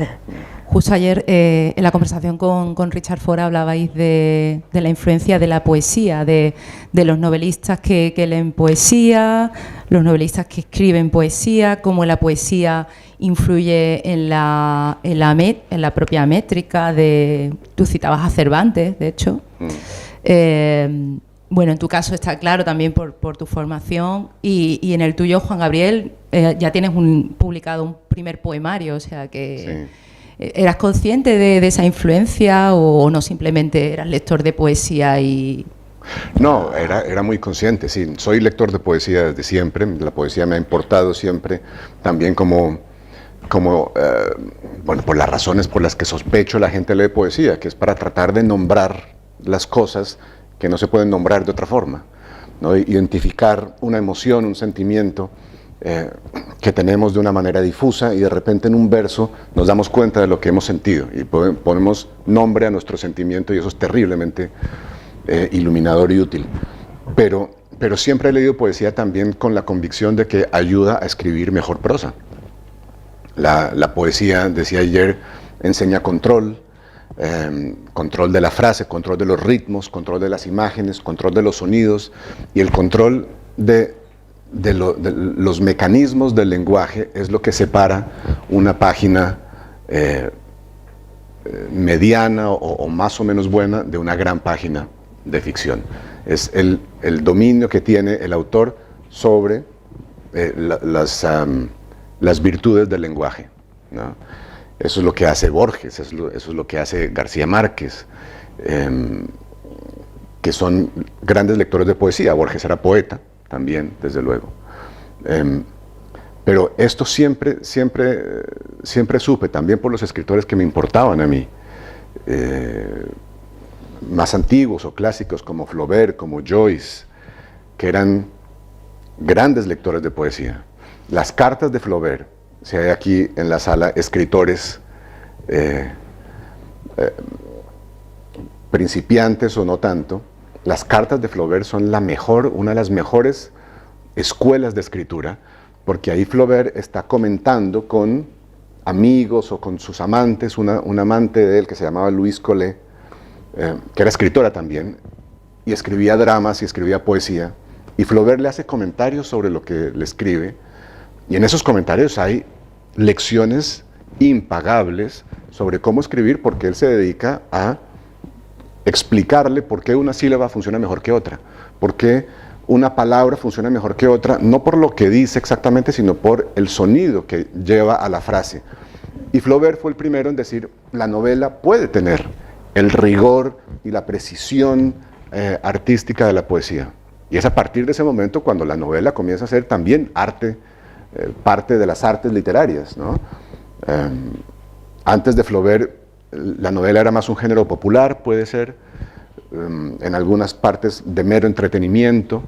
Justo ayer en la conversación con Richard Fora hablabais de la influencia de la poesía, de los novelistas que leen poesía, los novelistas que escriben poesía, cómo la poesía influye en la propia métrica. Tú citabas a Cervantes, de hecho. Bueno, en tu caso está claro también por tu formación, y en el tuyo, Juan Gabriel, ya tienes publicado un primer poemario, o sea que... Sí. ¿Eras consciente de esa influencia o no, simplemente eras lector de poesía y...? No, era muy consciente, sí. Soy lector de poesía desde siempre. La poesía me ha importado siempre, también bueno, por las razones por las que sospecho la gente lee poesía, que es para tratar de nombrar las cosas que no se pueden nombrar de otra forma, ¿no? Identificar una emoción, un sentimiento que tenemos de una manera difusa, y de repente en un verso nos damos cuenta de lo que hemos sentido y ponemos nombre a nuestro sentimiento, y eso es terriblemente iluminador y útil. Pero siempre he leído poesía también con la convicción de que ayuda a escribir mejor prosa. La poesía, decía ayer, enseña control, control de la frase, control de los ritmos, control de las imágenes, control de los sonidos y el control de los mecanismos del lenguaje es lo que separa una página mediana o más o menos buena de una gran página de ficción. Es el dominio que tiene el autor sobre las virtudes del lenguaje, ¿no? Eso es lo que hace Borges, eso es lo que hace García Márquez, que son grandes lectores de poesía. Borges era poeta también, desde luego. Pero esto siempre supe, también por los escritores que me importaban a mí, más antiguos o clásicos como Flaubert, como Joyce, que eran grandes lectores de poesía. Las cartas de Flaubert, si hay aquí en la sala escritores principiantes o no tanto, las cartas de Flaubert son una de las mejores escuelas de escritura, porque ahí Flaubert está comentando con amigos o con sus amantes, un amante de él que se llamaba Louise Collet, que era escritora también, y escribía dramas y escribía poesía, y Flaubert le hace comentarios sobre lo que le escribe, y en esos comentarios hay lecciones impagables sobre cómo escribir, porque él se dedica a explicarle por qué una sílaba funciona mejor que otra, por qué una palabra funciona mejor que otra, no por lo que dice exactamente, sino por el sonido que lleva a la frase. Y Flaubert fue el primero en decir, la novela puede tener el rigor y la precisión artística de la poesía. Y es a partir de ese momento cuando la novela comienza a ser también arte, parte de las artes literarias, ¿no? Antes de Flaubert, la novela era más un género popular, puede ser, en algunas partes de mero entretenimiento,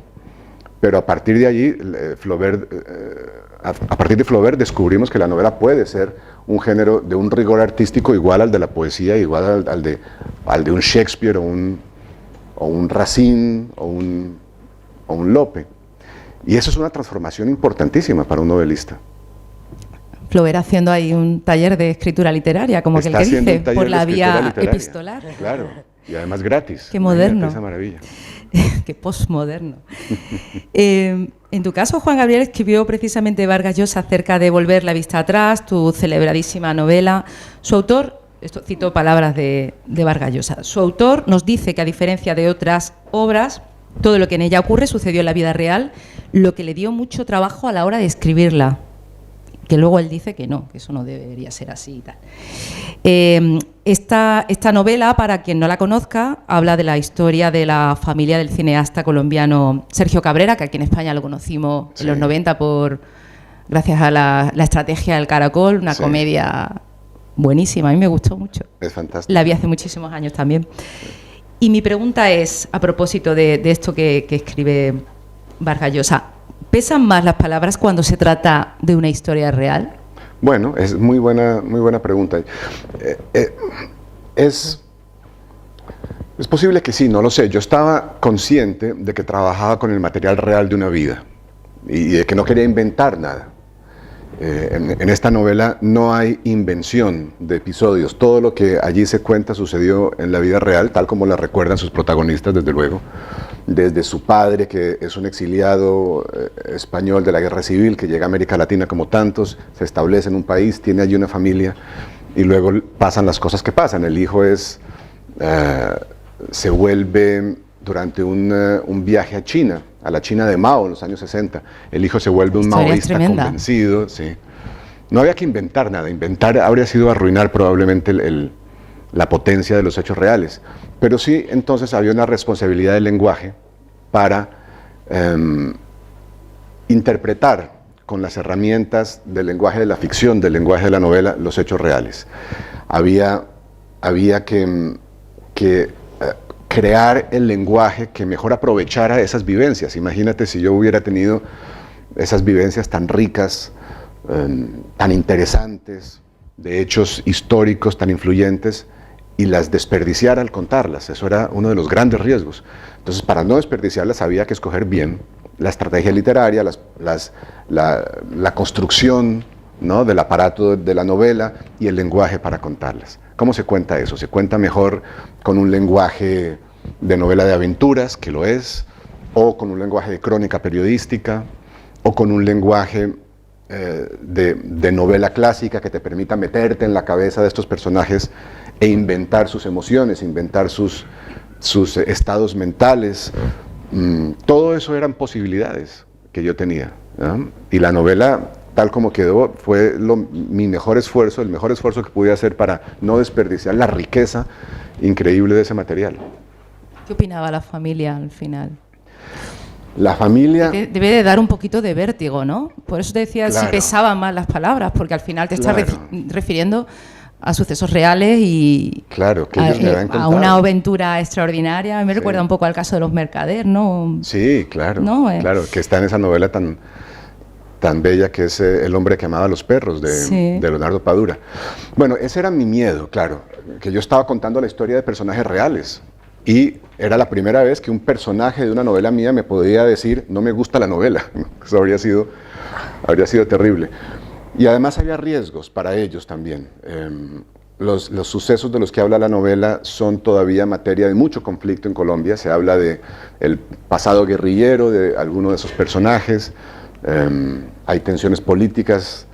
pero a partir de allí, a partir de Flaubert descubrimos que la novela puede ser un género de un rigor artístico igual al de la poesía, igual al de un Shakespeare o un Racine o un Lope. Y eso es una transformación importantísima para un novelista. Flaubert haciendo ahí un taller de escritura literaria, como que el que dice, por la vía epistolar. Claro, y además gratis. Qué moderno. Esa maravilla. Qué postmoderno. En tu caso, Juan Gabriel escribió precisamente Vargas Llosa acerca de Volver la vista atrás, tu celebradísima novela. Su autor, esto cito palabras de Vargas Llosa, su autor nos dice que a diferencia de otras obras, todo lo que en ella ocurre sucedió en la vida real, lo que le dio mucho trabajo a la hora de escribirla. Que luego él dice que no, que eso no debería ser así y tal. Esta novela, para quien no la conozca, habla de la historia de la familia del cineasta colombiano Sergio Cabrera, que aquí en España lo conocimos en los 90 gracias a la estrategia del Caracol, una comedia buenísima, a mí me gustó mucho. Es fantástico. La vi hace muchísimos años también. Y mi pregunta es, a propósito de esto que escribe Vargas Llosa, ¿pesan más las palabras cuando se trata de una historia real? Bueno, es muy buena pregunta. Es posible que sí, no lo sé. Yo estaba consciente de que trabajaba con el material real de una vida y de que no quería inventar nada. En esta novela no hay invención de episodios. Todo lo que allí se cuenta sucedió en la vida real, tal como la recuerdan sus protagonistas, desde luego. Desde su padre, que es un exiliado español de la Guerra Civil, que llega a América Latina como tantos, se establece en un país, tiene allí una familia, y luego pasan las cosas que pasan. El hijo se vuelve, durante un viaje a China, a la China de Mao en los años 60, el hijo se vuelve un maoísta convencido. Sí. No había que inventar nada, inventar habría sido arruinar probablemente la potencia de los hechos reales, pero sí entonces había una responsabilidad del lenguaje para interpretar con las herramientas del lenguaje de la ficción, del lenguaje de la novela, los hechos reales. Había que crear el lenguaje que mejor aprovechara esas vivencias. Imagínate si yo hubiera tenido esas vivencias tan ricas, tan interesantes, de hechos históricos tan influyentes, y las desperdiciara al contarlas. Eso era uno de los grandes riesgos. Entonces, para no desperdiciarlas había que escoger bien la estrategia literaria, la construcción ¿no?, del aparato de la novela y el lenguaje para contarlas. ¿Cómo se cuenta eso? Se cuenta mejor con un lenguaje de novela de aventuras, que lo es, o con un lenguaje de crónica periodística, o con un lenguaje de novela clásica que te permita meterte en la cabeza de estos personajes e inventar sus emociones, inventar sus estados mentales. Todo eso eran posibilidades que yo tenía, ¿no? Y la novela, tal como quedó, fue mi mejor esfuerzo, el mejor esfuerzo que pude hacer para no desperdiciar la riqueza increíble de ese material. ¿Qué opinaba la familia al final? La familia... Debe de dar un poquito de vértigo, ¿no? Por eso te decía Claro. si pesaban más las palabras, porque al final te estás Claro. refiriendo a sucesos reales y Claro, que ellos me habían a contado. una aventura extraordinaria. Me Sí. recuerda un poco al caso de los Mercader, ¿no? Sí, claro, No, claro, que está en esa novela tan bella que es El hombre que amaba a los perros, Sí. de Leonardo Padura. Bueno, ese era mi miedo, claro, que yo estaba contando la historia de personajes reales y era la primera vez que un personaje de una novela mía me podía decir, no me gusta la novela. Eso habría sido terrible. Y además había riesgos para ellos también. Los sucesos de los que habla la novela son todavía materia de mucho conflicto en Colombia. Se habla de el pasado guerrillero de algunos de esos personajes. Hay tensiones políticas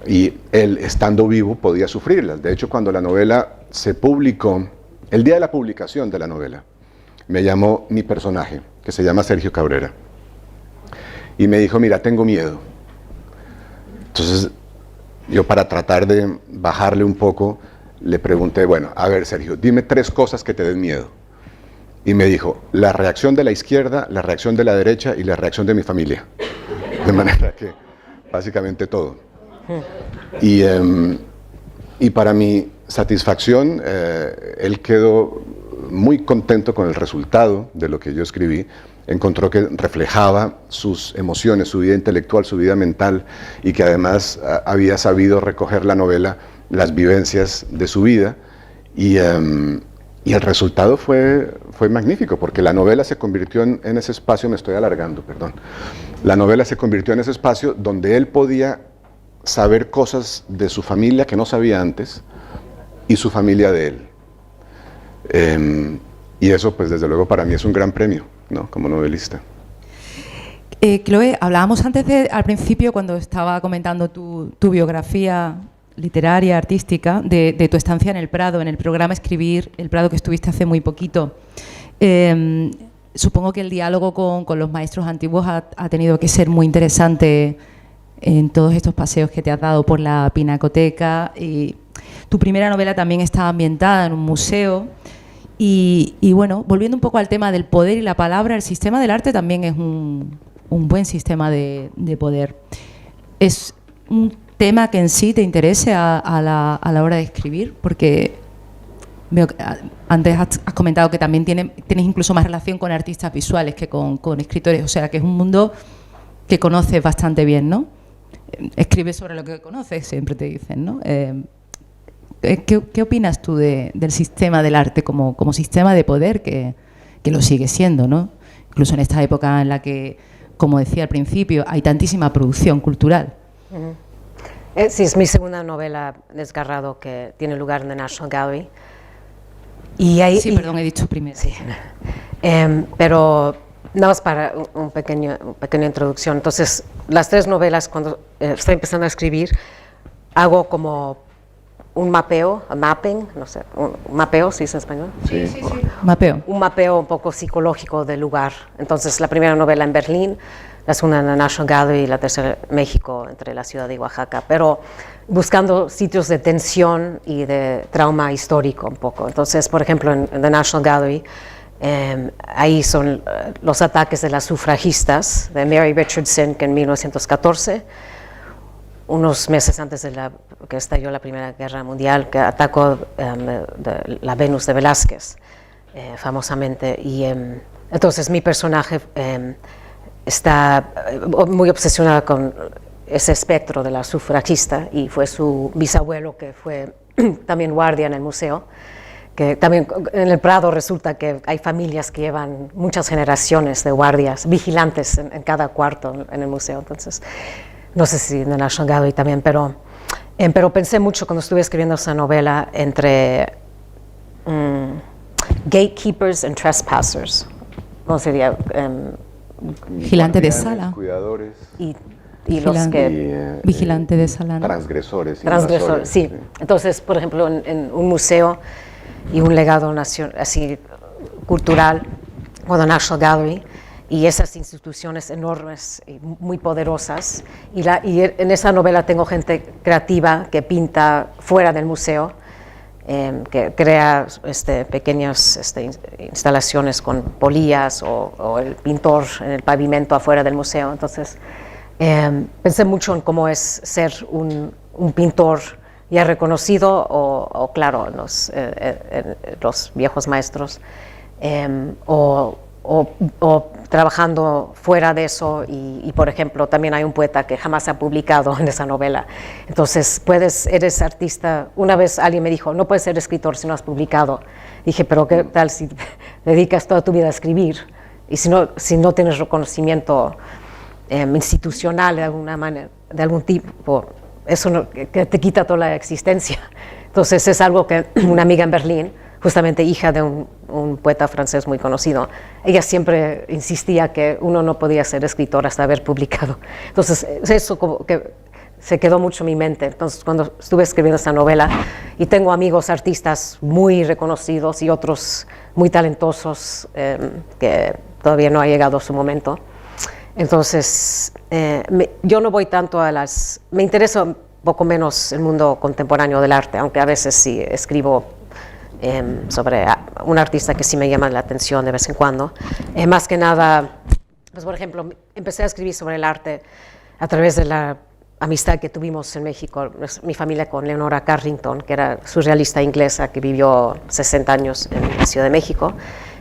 y él, estando vivo, podía sufrirlas. De hecho, cuando la novela se publicó, el día de la publicación de la novela, me llamó mi personaje, que se llama Sergio Cabrera, y me dijo, mira, tengo miedo. Entonces, yo para tratar de bajarle un poco, le pregunté, bueno, a ver, Sergio, dime 3 cosas que te den miedo. Y me dijo, la reacción de la izquierda, la reacción de la derecha y la reacción de mi familia. De manera que, básicamente todo. Y para mi satisfacción, él quedó muy contento con el resultado de lo que yo escribí. Encontró que reflejaba sus emociones, su vida intelectual, su vida mental, y que además había sabido recoger la novela, las vivencias de su vida, y el resultado fue magnífico, porque la novela se convirtió en ese espacio, me estoy alargando, perdón, la novela se convirtió en ese espacio donde él podía saber cosas de su familia que no sabía antes, y su familia de él. Y eso, pues desde luego, para mí es un gran premio, ¿no?, como novelista. Chloe, hablábamos antes al principio, cuando estaba comentando tu biografía literaria, artística, de tu estancia en el Prado, en el programa Escribir el Prado, que estuviste hace muy poquito. Supongo que el diálogo con los maestros antiguos ha tenido que ser muy interesante en todos estos paseos que te has dado por la Pinacoteca. Y tu primera novela también está ambientada en un museo. Y bueno, volviendo un poco al tema del poder y la palabra, el sistema del arte también es un buen sistema de poder. Es un tema que en sí te interese a la hora de escribir, porque antes has comentado que también tienes incluso más relación con artistas visuales que con escritores, o sea que es un mundo que conoces bastante bien, ¿no? Escribes sobre lo que conoces, siempre te dicen, ¿no? ¿Qué opinas tú del sistema del arte como sistema de poder que lo sigue siendo, ¿no? Incluso en esta época en la que, como decía al principio, hay tantísima producción cultural. Sí, es mi segunda novela, Desgarrado, que tiene lugar en the National Gallery. Sí, perdón, he dicho primero. Sí. Pero nada más para una pequeña introducción. Entonces, las 3 novelas, cuando estoy empezando a escribir, hago como un mapeo, mapping, no sé, un mapeo, ¿sí es en español? Sí. Mapeo. Un mapeo un poco psicológico del lugar. Entonces, la primera novela en Berlín, la segunda en la National Gallery y la tercera en México, entre la ciudad de Oaxaca, pero buscando sitios de tensión y de trauma histórico un poco. Entonces, por ejemplo, en la National Gallery, ahí son los ataques de las sufragistas de Mary Richardson, que en 1914, unos meses antes de que estalló la Primera Guerra Mundial, que atacó la Venus de Velázquez, famosamente. Y entonces mi personaje está muy obsesionada con ese espectro de la sufragista, y fue su bisabuelo, que fue también guardia en el museo, que también en el Prado resulta que hay familias que llevan muchas generaciones de guardias, vigilantes en cada cuarto en el museo. Entonces, no sé si de National Gallery también, pero pensé mucho cuando estuve escribiendo esa novela entre gatekeepers and trespassers. ¿Cómo sería? Vigilante de sala. Cuidadores. Y los que... vigilante de sala, ¿no? Transgresores. Transgresores, sí. Entonces, por ejemplo, en un museo y un legado así cultural, como la National Gallery, y esas instituciones enormes y muy poderosas, y en esa novela tengo gente creativa que pinta fuera del museo, que crea pequeñas instalaciones con polillas o el pintor en el pavimento afuera del museo. Entonces, pensé mucho en cómo es ser un pintor ya reconocido o claro, los viejos maestros, o trabajando fuera de eso y, por ejemplo, también hay un poeta que jamás ha publicado en esa novela. Entonces, eres artista. Una vez alguien me dijo, no puedes ser escritor si no has publicado. Dije, pero ¿qué tal si dedicas toda tu vida a escribir? Y si no tienes reconocimiento institucional de alguna manera, de algún tipo, eso que te quita toda la existencia. Entonces, es algo que una amiga en Berlín, justamente hija de un poeta francés muy conocido, ella siempre insistía que uno no podía ser escritor hasta haber publicado. Entonces, eso como que se quedó mucho en mi mente. Entonces, cuando estuve escribiendo esta novela, y tengo amigos artistas muy reconocidos y otros muy talentosos que todavía no ha llegado su momento. Entonces, yo no voy tanto me interesa un poco menos el mundo contemporáneo del arte, aunque a veces sí escribo sobre un artista que sí me llama la atención de vez en cuando. Más que nada, pues por ejemplo, empecé a escribir sobre el arte a través de la amistad que tuvimos en México, mi familia con Leonora Carrington, que era surrealista inglesa que vivió 60 años en la Ciudad de México.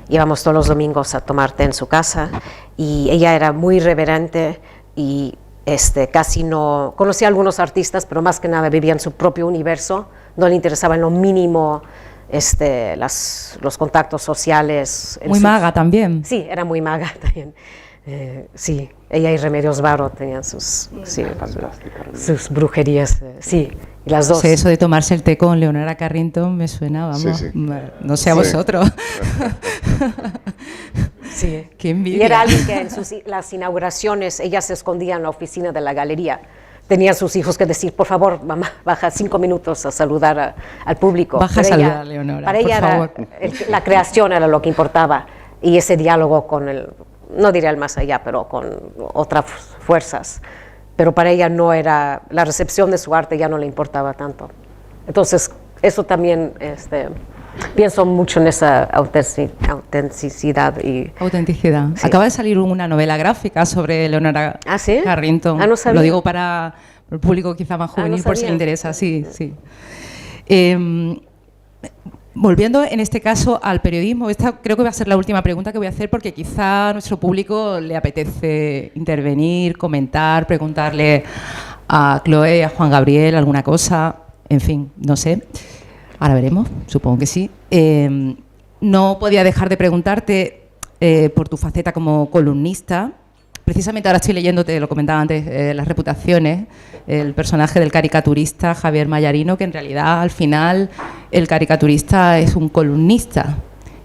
Íbamos todos los domingos a tomar té en su casa y ella era muy irreverente y casi no conocía a algunos artistas, pero más que nada vivía en su propio universo, no le interesaba en lo mínimo los contactos sociales. Muy maga también. Sí, era muy maga también. Sí, ella y Remedios Varo tenían sus brujerías, sí, y las dos. Sí, eso de tomarse el té con Leonora Carrington me suena, vamos, sí. No sé a vosotros. Sí. Qué envidia. Y era alguien que en las inauguraciones ella se escondía en la oficina de la galería. Tenían sus hijos que decir, por favor, mamá, baja 5 minutos a saludar al público. Baja a saludar a Leonora, para ella por favor. La creación era lo que importaba y ese diálogo con no diré el más allá, pero con otras fuerzas. Pero para ella no era, la recepción de su arte ya no le importaba tanto. Entonces, eso también, pienso mucho en esa autenticidad. Autenticidad. Sí. Acaba de salir una novela gráfica sobre Leonora Carrington. No sabía. Lo digo para el público quizá más juvenil, no por si le interesa. Sí. Volviendo en este caso al periodismo, esta creo que va a ser la última pregunta que voy a hacer porque quizá a nuestro público le apetece intervenir, comentar, preguntarle a Chloe, a Juan Gabriel alguna cosa, en fin, no sé. Ahora veremos, supongo que sí. No podía dejar de preguntarte por tu faceta como columnista. Precisamente ahora estoy leyendo, te lo comentaba antes, Las reputaciones, el personaje del caricaturista Javier Mayarino, que en realidad al final el caricaturista es un columnista,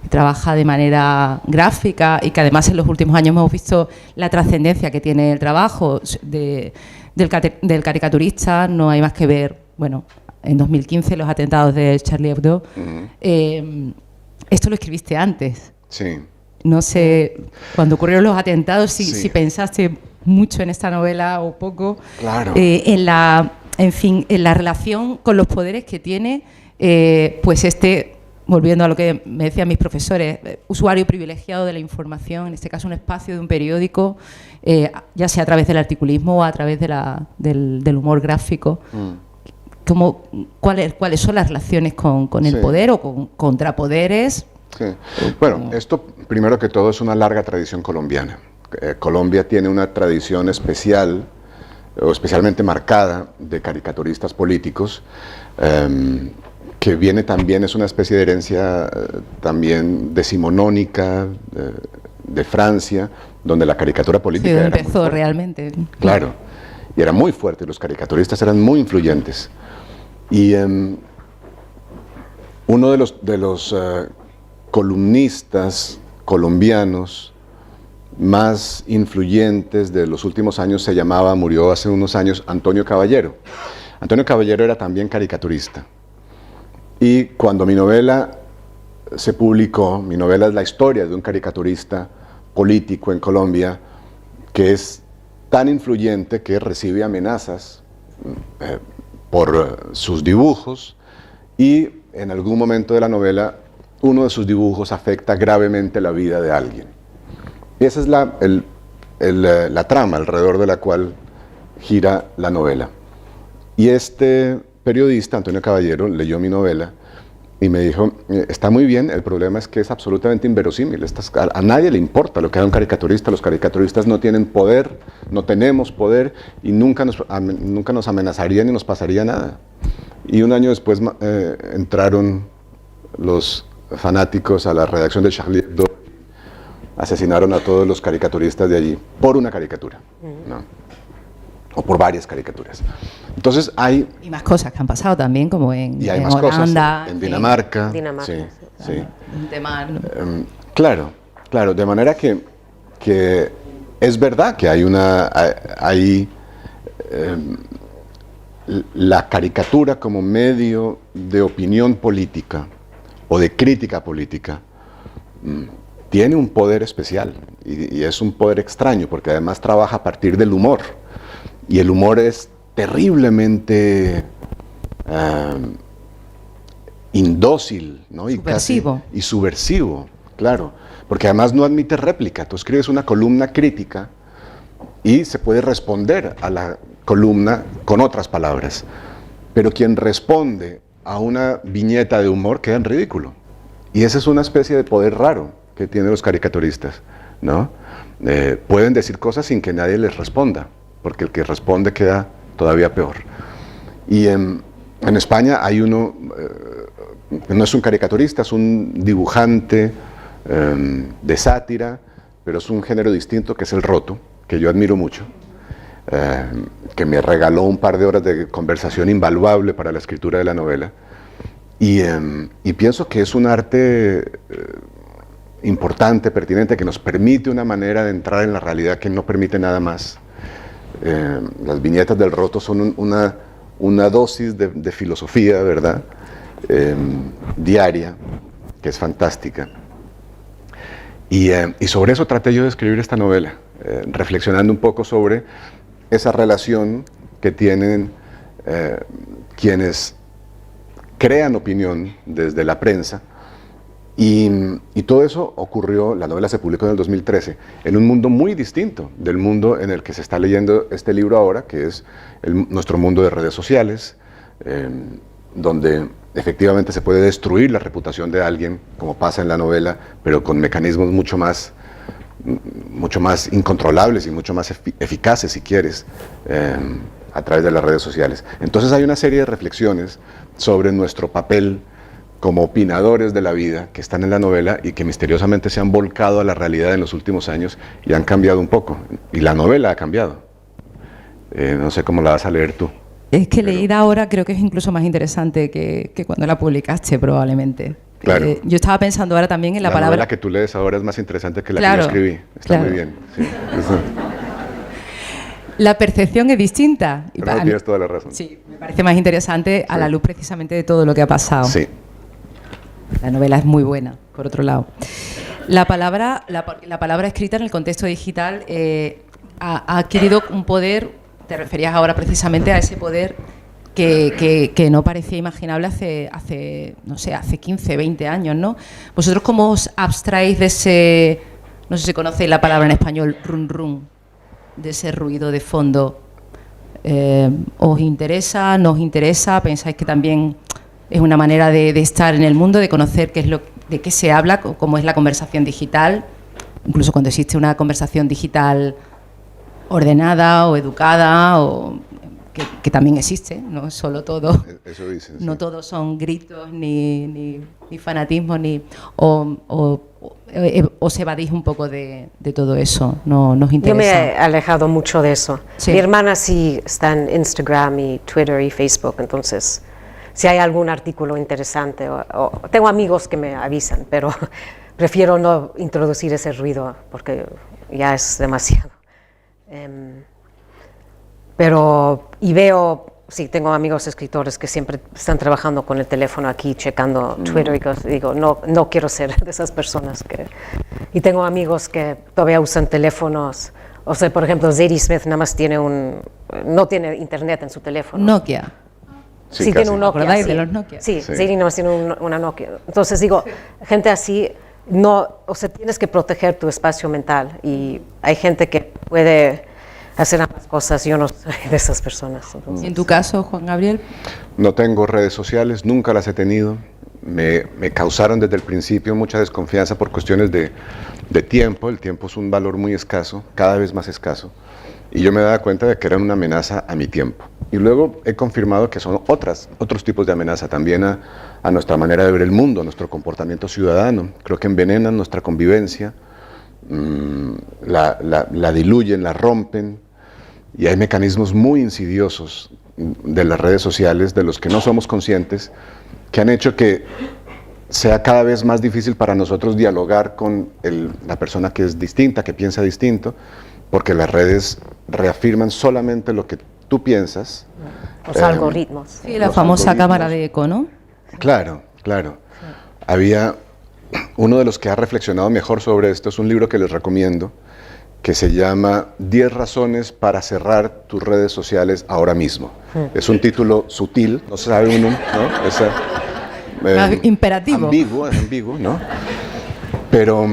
que trabaja de manera gráfica y que además en los últimos años hemos visto la trascendencia que tiene el trabajo del caricaturista. No hay más que ver, bueno, en 2015 los atentados de Charlie Hebdo. Esto lo escribiste antes. Sí. No sé, cuando ocurrieron los atentados, si pensaste mucho en esta novela o poco. Claro. En la relación con los poderes que tiene, pues volviendo a lo que me decían mis profesores, usuario privilegiado de la información, en este caso un espacio de un periódico, ya sea a través del articulismo o a través del humor gráfico. ¿Cuáles son las relaciones con el poder o con contrapoderes? Sí. Bueno, esto primero que todo es una larga tradición colombiana. Colombia tiene una tradición especial o especialmente marcada de caricaturistas políticos que viene también, es una especie de herencia también decimonónica de Francia, donde la caricatura política sí, era empezó realmente. Claro. y era muy fuerte, los caricaturistas eran muy influyentes. Y uno de los columnistas colombianos más influyentes de los últimos años murió hace unos años, Antonio Caballero. Antonio Caballero era también caricaturista. Y cuando mi novela se publicó, mi novela es la historia de un caricaturista político en Colombia que es tan influyente que recibe amenazas por sus dibujos, y en algún momento de la novela uno de sus dibujos afecta gravemente la vida de alguien. Y esa es la trama alrededor de la cual gira la novela. Y este periodista, Antonio Caballero, leyó mi novela y me dijo, está muy bien, el problema es que es absolutamente inverosímil, a nadie le importa lo que haga un caricaturista, los caricaturistas no tienen poder, no tenemos poder, y nunca nos amenazaría ni nos pasaría nada. Y un año después entraron los fanáticos a la redacción de Charlie Hebdo, asesinaron a todos los caricaturistas de allí por una caricatura, ¿no? O por varias caricaturas. Entonces hay... Y más cosas que han pasado también, como en Holanda, en Dinamarca. Sí. Un tema, ¿no? Claro, de manera que es verdad que hay la caricatura como medio de opinión política o de crítica política tiene un poder especial, y es un poder extraño, porque además trabaja a partir del humor, y el humor es terriblemente indócil, ¿no? Subversivo. Y subversivo, claro, porque además no admite réplica. Tú escribes una columna crítica y se puede responder a la columna con otras palabras, pero quien responde a una viñeta de humor queda en ridículo. Y esa es una especie de poder raro que tienen los caricaturistas, ¿no? Pueden decir cosas sin que nadie les responda, porque el que responde queda todavía peor. Y en España hay uno, no es un caricaturista, es un dibujante de sátira, pero es un género distinto, que es el roto, que yo admiro mucho, que me regaló un par de horas de conversación invaluable para la escritura de la novela. Y pienso que es un arte importante, pertinente, que nos permite una manera de entrar en la realidad que no permite nada más. Las viñetas del roto son una dosis de filosofía, ¿verdad? Diaria, que es fantástica. Y sobre eso traté yo de escribir esta novela, reflexionando un poco sobre esa relación que tienen quienes crean opinión desde la prensa, y todo eso ocurrió, la novela se publicó en el 2013, en un mundo muy distinto del mundo en el que se está leyendo este libro ahora, que es nuestro mundo de redes sociales, donde efectivamente se puede destruir la reputación de alguien, como pasa en la novela, pero con mecanismos mucho más incontrolables y mucho más eficaces, si quieres, a través de las redes sociales. Entonces hay una serie de reflexiones sobre nuestro papel como opinadores de la vida que están en la novela y que misteriosamente se han volcado a la realidad en los últimos años y han cambiado un poco. Y la novela ha cambiado. No sé cómo la vas a leer tú. Es que leída ahora creo que es incluso más interesante que cuando la publicaste, probablemente. Claro. Yo estaba pensando ahora también en la palabra... La novela que tú lees ahora es más interesante que la que yo escribí. Está muy bien. Sí. La percepción es distinta. Pero no, tienes toda la razón. Sí, me parece más interesante a la luz precisamente de todo lo que ha pasado. Sí. La novela es muy buena, por otro lado. La palabra escrita en el contexto digital ha adquirido un poder, te referías ahora precisamente a ese poder que no parecía imaginable hace 15, 20 años, ¿no? ¿Vosotros cómo os abstraéis de ese, no sé si conocéis la palabra en español, run run, de ese ruido de fondo? ¿Os interesa, no os interesa? ¿Pensáis que también es una manera de estar en el mundo, de conocer de qué se habla, cómo es la conversación digital, incluso cuando existe una conversación digital ordenada o educada, o que también existe, no es solo todo, eso dicen, no sí. todos son gritos ni fanatismo, o os evadís un poco de todo eso? ¿No nos interesa? Yo me he alejado mucho de eso. Sí. Mi hermana sí está en Instagram y Twitter y Facebook, entonces si hay algún artículo interesante, tengo amigos que me avisan, pero prefiero no introducir ese ruido porque ya es demasiado. Y veo, sí, tengo amigos escritores que siempre están trabajando con el teléfono aquí, checando Twitter y cosas. Digo, no quiero ser de esas personas y tengo amigos que todavía usan teléfonos. O sea, por ejemplo, Zadie Smith nada más no tiene internet en su teléfono. Nokia. Sí, tiene un Nokia. ¿Acordáis sí. de los Nokia? Sí, Zadie nada más tiene una Nokia. Entonces digo, gente así, tienes que proteger tu espacio mental y hay gente que puede hacer ambas cosas. Yo no soy de esas personas. Entonces. ¿Y en tu caso, Juan Gabriel? No tengo redes sociales, nunca las he tenido. Me causaron desde el principio mucha desconfianza por cuestiones de tiempo. El tiempo es un valor muy escaso, cada vez más escaso. Y yo me daba cuenta de que eran una amenaza a mi tiempo. Y luego he confirmado que son otros tipos de amenaza también a nuestra manera de ver el mundo, a nuestro comportamiento ciudadano. Creo que envenenan nuestra convivencia, la diluyen, la rompen. Y hay mecanismos muy insidiosos de las redes sociales, de los que no somos conscientes, que han hecho que sea cada vez más difícil para nosotros dialogar con la persona que es distinta, que piensa distinto, porque las redes reafirman solamente lo que tú piensas. Los algoritmos. Sí, la famosa cámara de eco, ¿no? Claro. Sí. Había uno de los que ha reflexionado mejor sobre esto, es un libro que les recomiendo, que se llama 10 razones para cerrar tus redes sociales ahora mismo. Es un título sutil, no se sabe uno, ¿no? Imperativo. Es ambiguo, ¿no? Pero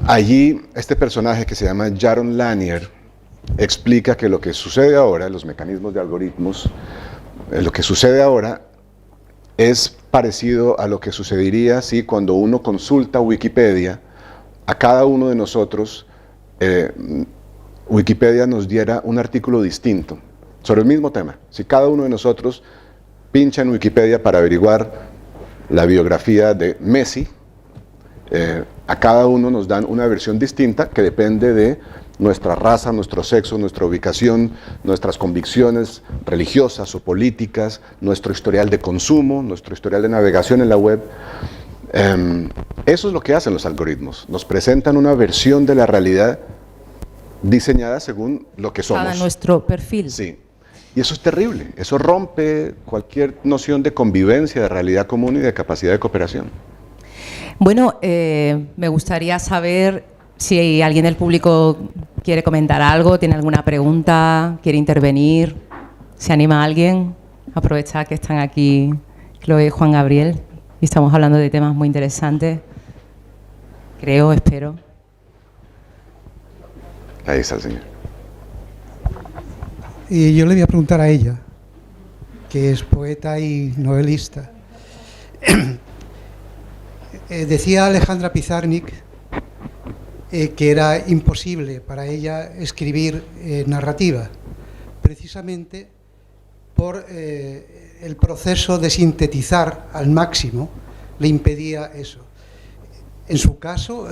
allí este personaje que se llama Jaron Lanier explica que lo que sucede ahora, los mecanismos de algoritmos, lo que sucede ahora es parecido a lo que sucedería si cuando uno consulta Wikipedia, a cada uno de nosotros Wikipedia nos diera un artículo distinto sobre el mismo tema. Si cada uno de nosotros pincha en Wikipedia para averiguar la biografía de Messi, a cada uno nos dan una versión distinta que depende de nuestra raza, nuestro sexo, nuestra ubicación, nuestras convicciones religiosas o políticas, nuestro historial de consumo, nuestro historial de navegación en la web. Eso es lo que hacen los algoritmos. Nos presentan una versión de la realidad diseñada según lo que somos. Para nuestro perfil. Sí. Y eso es terrible. Eso rompe cualquier noción de convivencia, de realidad común y de capacidad de cooperación. Bueno, me gustaría saber si alguien del público quiere comentar algo, tiene alguna pregunta, quiere intervenir. ¿Se anima alguien? Aprovechar que están aquí Chloe y Juan Gabriel. Y estamos hablando de temas muy interesantes, creo, espero. Ahí está el señor. Y yo le voy a preguntar a ella, que es poeta y novelista. Decía Alejandra Pizarnik que era imposible para ella escribir narrativa, precisamente por el proceso de sintetizar al máximo le impedía eso. En su caso,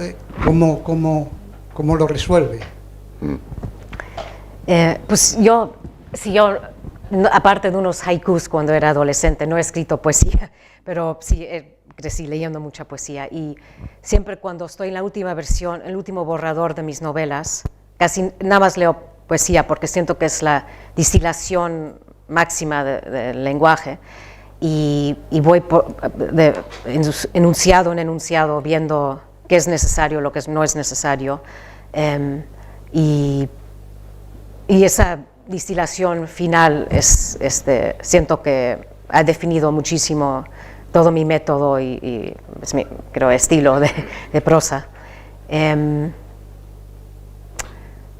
¿cómo lo resuelve? Pues yo, aparte de unos haikus cuando era adolescente, no he escrito poesía, pero sí crecí leyendo mucha poesía y siempre cuando estoy en la última versión, el último borrador de mis novelas, casi nada más leo poesía porque siento que es la distilación máxima del lenguaje y voy de enunciado en enunciado viendo qué es necesario, lo que no es necesario y esa distilación final siento que ha definido muchísimo todo mi método y es mi, creo, estilo de prosa.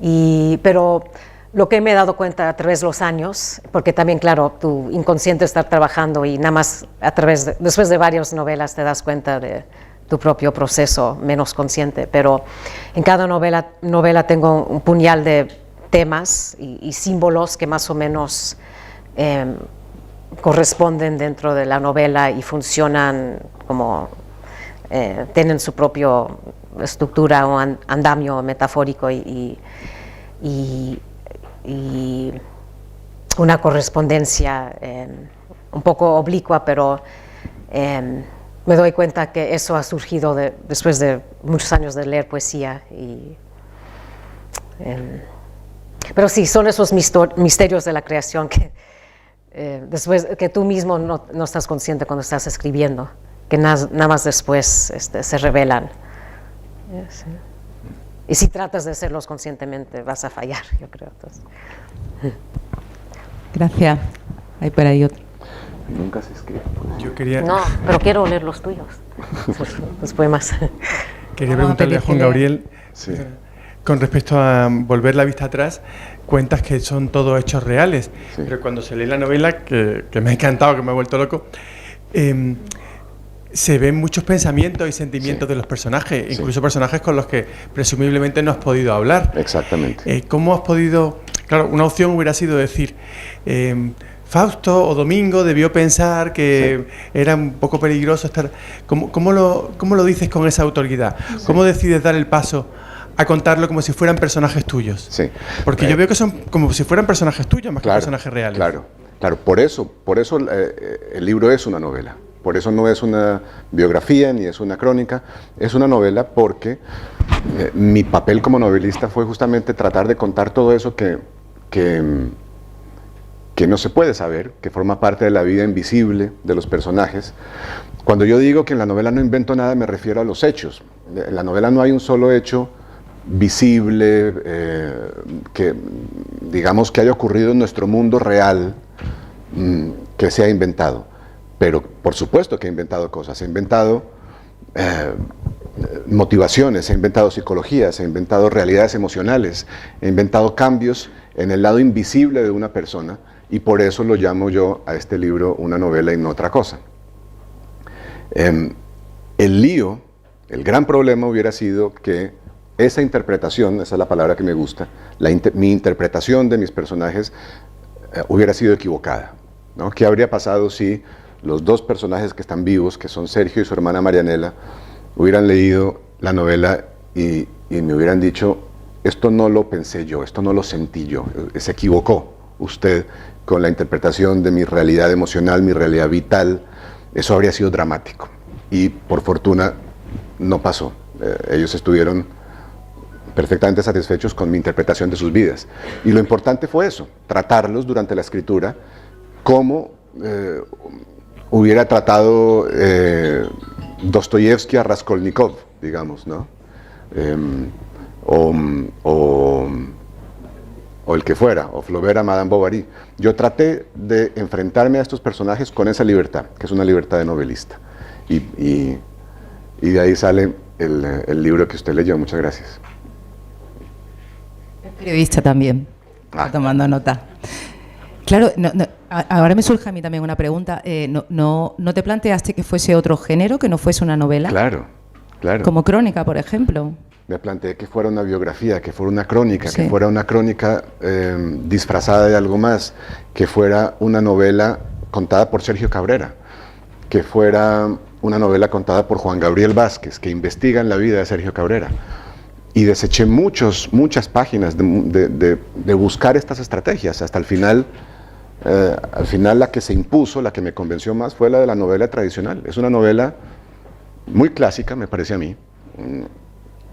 Pero lo que me he dado cuenta a través de los años, porque también, claro, tu inconsciente está trabajando y nada más después de varias novelas te das cuenta de tu propio proceso menos consciente, pero en cada novela tengo un puñal de temas y símbolos que más o menos corresponden dentro de la novela y funcionan como tienen su propio estructura o andamio metafórico y una correspondencia un poco oblicua, pero me doy cuenta que eso ha surgido después de muchos años de leer poesía. Pero sí, son esos misterios de la creación que después que tú mismo no estás consciente cuando estás escribiendo, que nada más después se revelan. Sí. Y si tratas de hacerlos conscientemente vas a fallar, yo creo. Entonces. Gracias. Hay por ahí otro. Nunca se escribe. Yo quería... No, pero quiero leer los tuyos, los poemas. Quería preguntarle a Juan Gabriel, Sí. con respecto a volver la vista atrás, cuentas que son todos hechos reales, Sí. pero cuando se lee la novela, que me ha encantado, que me ha vuelto loco, se ven muchos pensamientos y sentimientos Sí. de los personajes, Sí. incluso personajes con los que presumiblemente no has podido hablar. Exactamente. ¿Cómo has podido...? Claro, una opción hubiera sido decir... Fausto o Domingo debió pensar que era un poco peligroso estar... ¿Cómo lo dices con esa autoridad? Sí. ¿Cómo decides dar el paso a contarlo como si fueran personajes tuyos? Sí. Porque yo veo que son como si fueran personajes tuyos más que personajes reales. Claro. Por eso el libro es una novela. Por eso no es una biografía ni es una crónica, es una novela porque mi papel como novelista fue justamente tratar de contar todo eso que no se puede saber, que forma parte de la vida invisible de los personajes. Cuando yo digo que en la novela no invento nada, me refiero a los hechos. En la novela no hay un solo hecho visible que, digamos, que haya ocurrido en nuestro mundo real que se ha inventado. Pero por supuesto que he inventado cosas, he inventado motivaciones, he inventado psicologías, he inventado realidades emocionales, he inventado cambios en el lado invisible de una persona, y por eso lo llamo yo a este libro una novela y no otra cosa. El lío, el gran problema hubiera sido que esa interpretación, esa es la palabra que me gusta, mi interpretación de mis personajes hubiera sido equivocada, ¿no? ¿Qué habría pasado si los dos personajes que están vivos, que son Sergio y su hermana Marianela, hubieran leído la novela y me hubieran dicho, esto no lo pensé yo, esto no lo sentí yo, se equivocó usted con la interpretación de mi realidad emocional, mi realidad vital? Eso habría sido dramático. Y por fortuna no pasó. Ellos estuvieron perfectamente satisfechos con mi interpretación de sus vidas. Y lo importante fue eso, tratarlos durante la escritura como hubiera tratado Dostoyevsky a Raskolnikov, digamos, ¿no? O el que fuera, o Flaubert a Madame Bovary. Yo traté de enfrentarme a estos personajes con esa libertad, que es una libertad de novelista. Y de ahí sale el libro que usted leyó. Muchas gracias. Periodista también, está tomando nota. Claro, ahora me surge a mí también una pregunta. ¿No te planteaste que fuese otro género, que no fuese una novela? Claro. Como crónica, por ejemplo. Me planteé que fuera una biografía, que fuera una crónica, que fuera una crónica disfrazada de algo más, que fuera una novela contada por Sergio Cabrera, que fuera una novela contada por Juan Gabriel Vázquez, que investiga en la vida de Sergio Cabrera. Y deseché muchas páginas de buscar estas estrategias. Hasta el final, la que se impuso, la que me convenció más, fue la de la novela tradicional. Es una novela muy clásica, me parece a mí,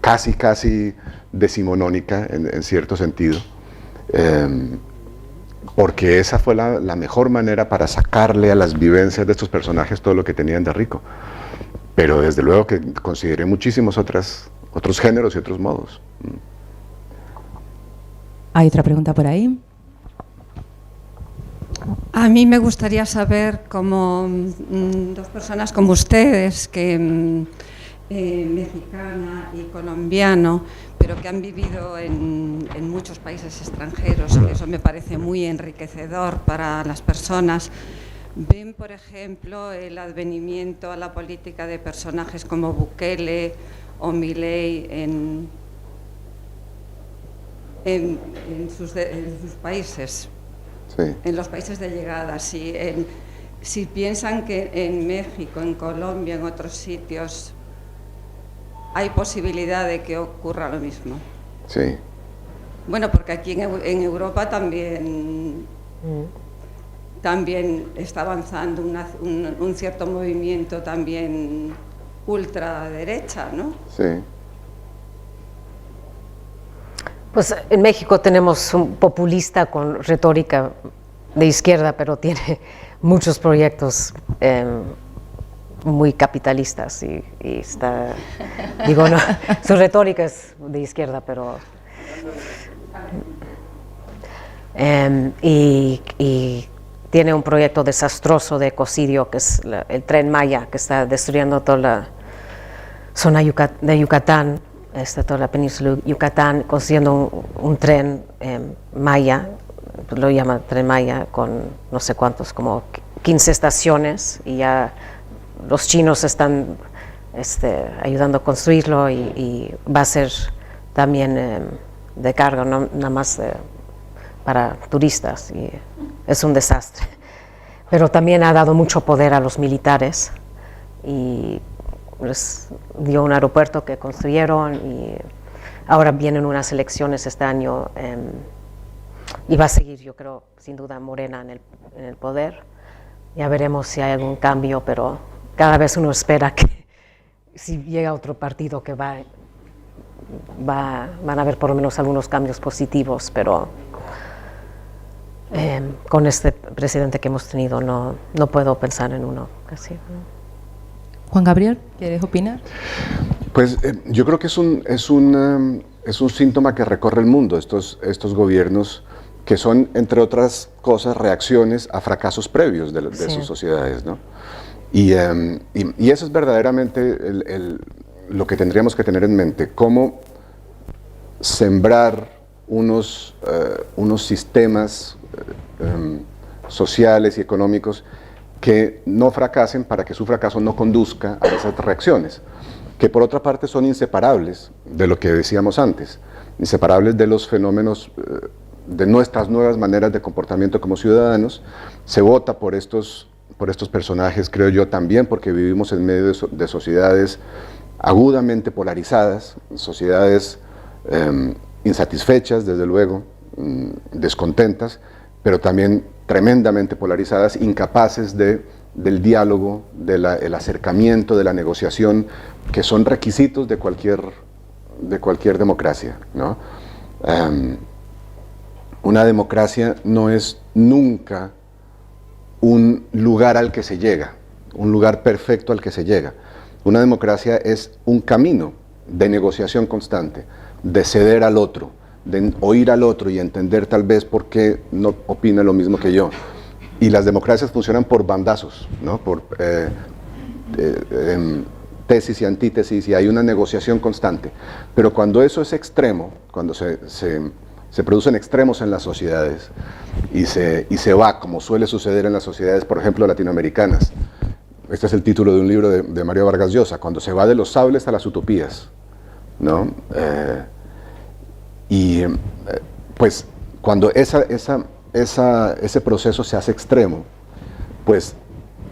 casi decimonónica en cierto sentido, porque esa fue la mejor manera para sacarle a las vivencias de estos personajes todo lo que tenían de rico. Pero desde luego que consideré muchísimos otros géneros y otros modos. ¿Hay otra pregunta por ahí? A mí me gustaría saber cómo dos personas como ustedes, que mexicana y colombiano, pero que han vivido en muchos países extranjeros, y eso me parece muy enriquecedor para las personas, ven, por ejemplo, el advenimiento a la política de personajes como Bukele o Milei en sus países, Sí. en los países de llegada. Si piensan que en México, en Colombia, en otros sitios, hay posibilidad de que ocurra lo mismo. Sí. Bueno, porque aquí en Europa también está avanzando un cierto movimiento también ultraderecha, ¿no? Sí. Pues en México tenemos un populista con retórica de izquierda, pero tiene muchos proyectos muy capitalistas y está, digo, no, su retórica es de izquierda, pero y tiene un proyecto desastroso de ecocidio, que es el Tren Maya, que está destruyendo toda la zona de Yucatán, toda la península de Yucatán, construyendo un tren Maya, lo llama Tren Maya, con no sé cuántos, como 15 estaciones, y ya los chinos están ayudando a construirlo, y va a ser también de carga, no nada más para turistas, y es un desastre. Pero también ha dado mucho poder a los militares, y les dio un aeropuerto que construyeron, y ahora vienen unas elecciones este año, y va a seguir, yo creo, sin duda, Morena en el poder. Ya veremos si hay algún cambio, pero cada vez uno espera que si llega otro partido que van a haber por lo menos algunos cambios positivos, pero con este presidente que hemos tenido no puedo pensar en uno casi. Juan Gabriel, ¿quieres opinar? Pues yo creo que es un síntoma que recorre el mundo, estos gobiernos que son, entre otras cosas, reacciones a fracasos previos de Sí. sus sociedades, ¿no? Y eso es verdaderamente lo que tendríamos que tener en mente, cómo sembrar unos sistemas sociales y económicos que no fracasen, para que su fracaso no conduzca a esas reacciones, que por otra parte son inseparables de lo que decíamos antes, inseparables de los fenómenos, de nuestras nuevas maneras de comportamiento como ciudadanos. Se vota por estos personajes, creo yo, también porque vivimos en medio de sociedades agudamente polarizadas, sociedades insatisfechas, desde luego, descontentas, pero también tremendamente polarizadas, incapaces del diálogo, el acercamiento, de la negociación, que son requisitos de cualquier democracia, ¿no? Una democracia no es nunca un lugar al que se llega, un lugar perfecto al que se llega. Una democracia es un camino de negociación constante, de ceder al otro, de oír al otro y entender tal vez por qué no opina lo mismo que yo. Y las democracias funcionan por bandazos, ¿no? Por tesis y antítesis, y hay una negociación constante. Pero cuando eso es extremo, cuando se producen extremos en las sociedades y se va, como suele suceder en las sociedades, por ejemplo, latinoamericanas. Este es el título de un libro de Mario Vargas Llosa, cuando se va de los sables a las utopías, ¿no? Pues cuando ese proceso se hace extremo, pues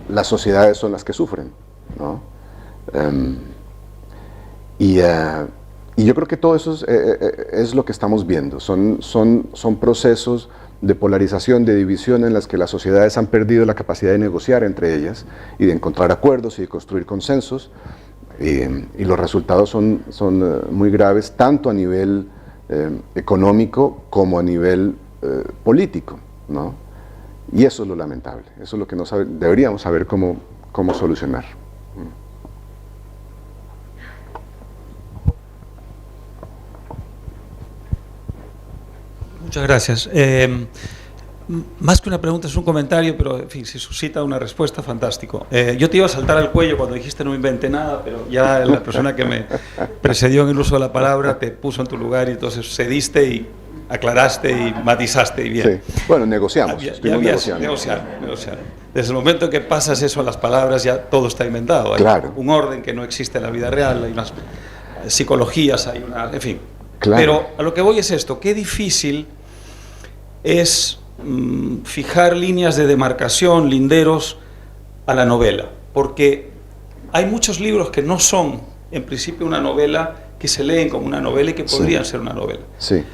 las sociedades son las que sufren, ¿no? Y yo creo que todo eso es lo que estamos viendo. Son procesos de polarización, de división, en las que las sociedades han perdido la capacidad de negociar entre ellas y de encontrar acuerdos y de construir consensos, y los resultados son muy graves, tanto a nivel económico como a nivel político, ¿no? Y eso es lo lamentable, eso es lo que deberíamos saber cómo solucionar. Muchas gracias. Más que una pregunta, es un comentario, pero en fin, si suscita una respuesta, fantástico. Yo te iba a saltar al cuello cuando dijiste no inventé nada, pero ya la persona que me precedió en el uso de la palabra te puso en tu lugar, y entonces cediste y aclaraste y matizaste, y bien. Sí. Bueno, negociamos. Negociar. Desde el momento que pasas eso a las palabras, ya todo está inventado. Hay un orden que no existe en la vida real, hay unas psicologías, hay una... En fin. Claro. Pero a lo que voy es esto, qué difícil es fijar líneas de demarcación, linderos a la novela, porque hay muchos libros que no son en principio una novela que se leen como una novela y que podrían ser una novela. Sí.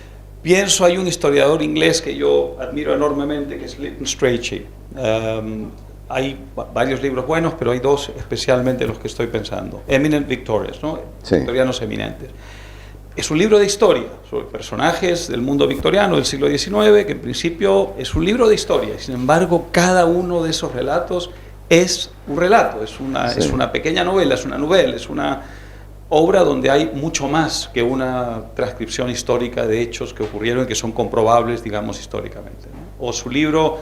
Pienso, hay un historiador inglés que yo admiro enormemente, que es Lytton Strachey. Hay varios libros buenos, pero hay dos especialmente los que estoy pensando. Eminent Victorious, ¿no? Sí. Victorianos eminentes. Es un libro de historia sobre personajes del mundo victoriano del siglo XIX, que en principio es un libro de historia. Sin embargo, cada uno de esos relatos es un relato, es una pequeña novela, es una novela, es una obra donde hay mucho más que una transcripción histórica de hechos que ocurrieron y que son comprobables, digamos, históricamente, ¿no? O su libro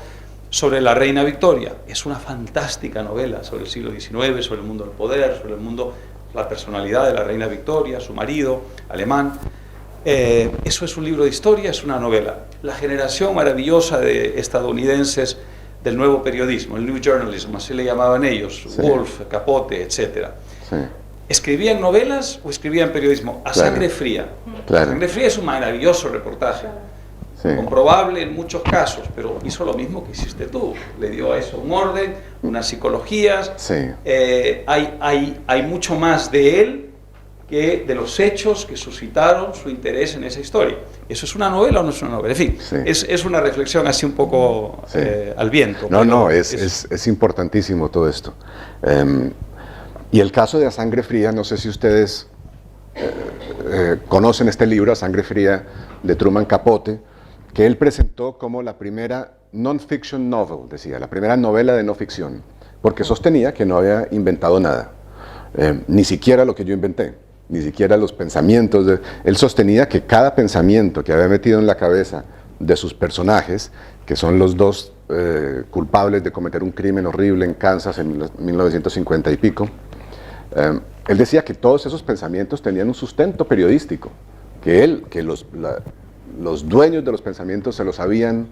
sobre la reina Victoria, es una fantástica novela sobre el siglo XIX, sobre el mundo del poder, sobre el mundo, la personalidad de la reina Victoria, su marido alemán. Eso es un libro de historia, es una novela. La generación maravillosa de estadounidenses del nuevo periodismo, el New Journalism, así le llamaban ellos, sí. Woolf, Capote, etc. Sí. ¿Escribían novelas o escribían periodismo? A sangre fría. Claro. A sangre fría es un maravilloso reportaje, sí. Comprobable en muchos casos, pero hizo lo mismo que hiciste tú. Le dio a eso un orden, unas psicologías. Sí. Hay mucho más de él que de los hechos que suscitaron su interés en esa historia. ¿Eso es una novela o no es una novela? En fin, sí. es una reflexión así un poco sí. Al viento. No, es importantísimo todo esto. Y el caso de A Sangre Fría, no sé si ustedes conocen este libro, A Sangre Fría, de Truman Capote, que él presentó como la primera non-fiction novel, decía, la primera novela de no ficción, porque sostenía que no había inventado nada, ni siquiera lo que yo inventé, ni siquiera los pensamientos. Él sostenía que cada pensamiento que había metido en la cabeza de sus personajes, que son los dos culpables de cometer un crimen horrible en Kansas en 1950 y pico, él decía que todos esos pensamientos tenían un sustento periodístico, que los dueños de los pensamientos se los habían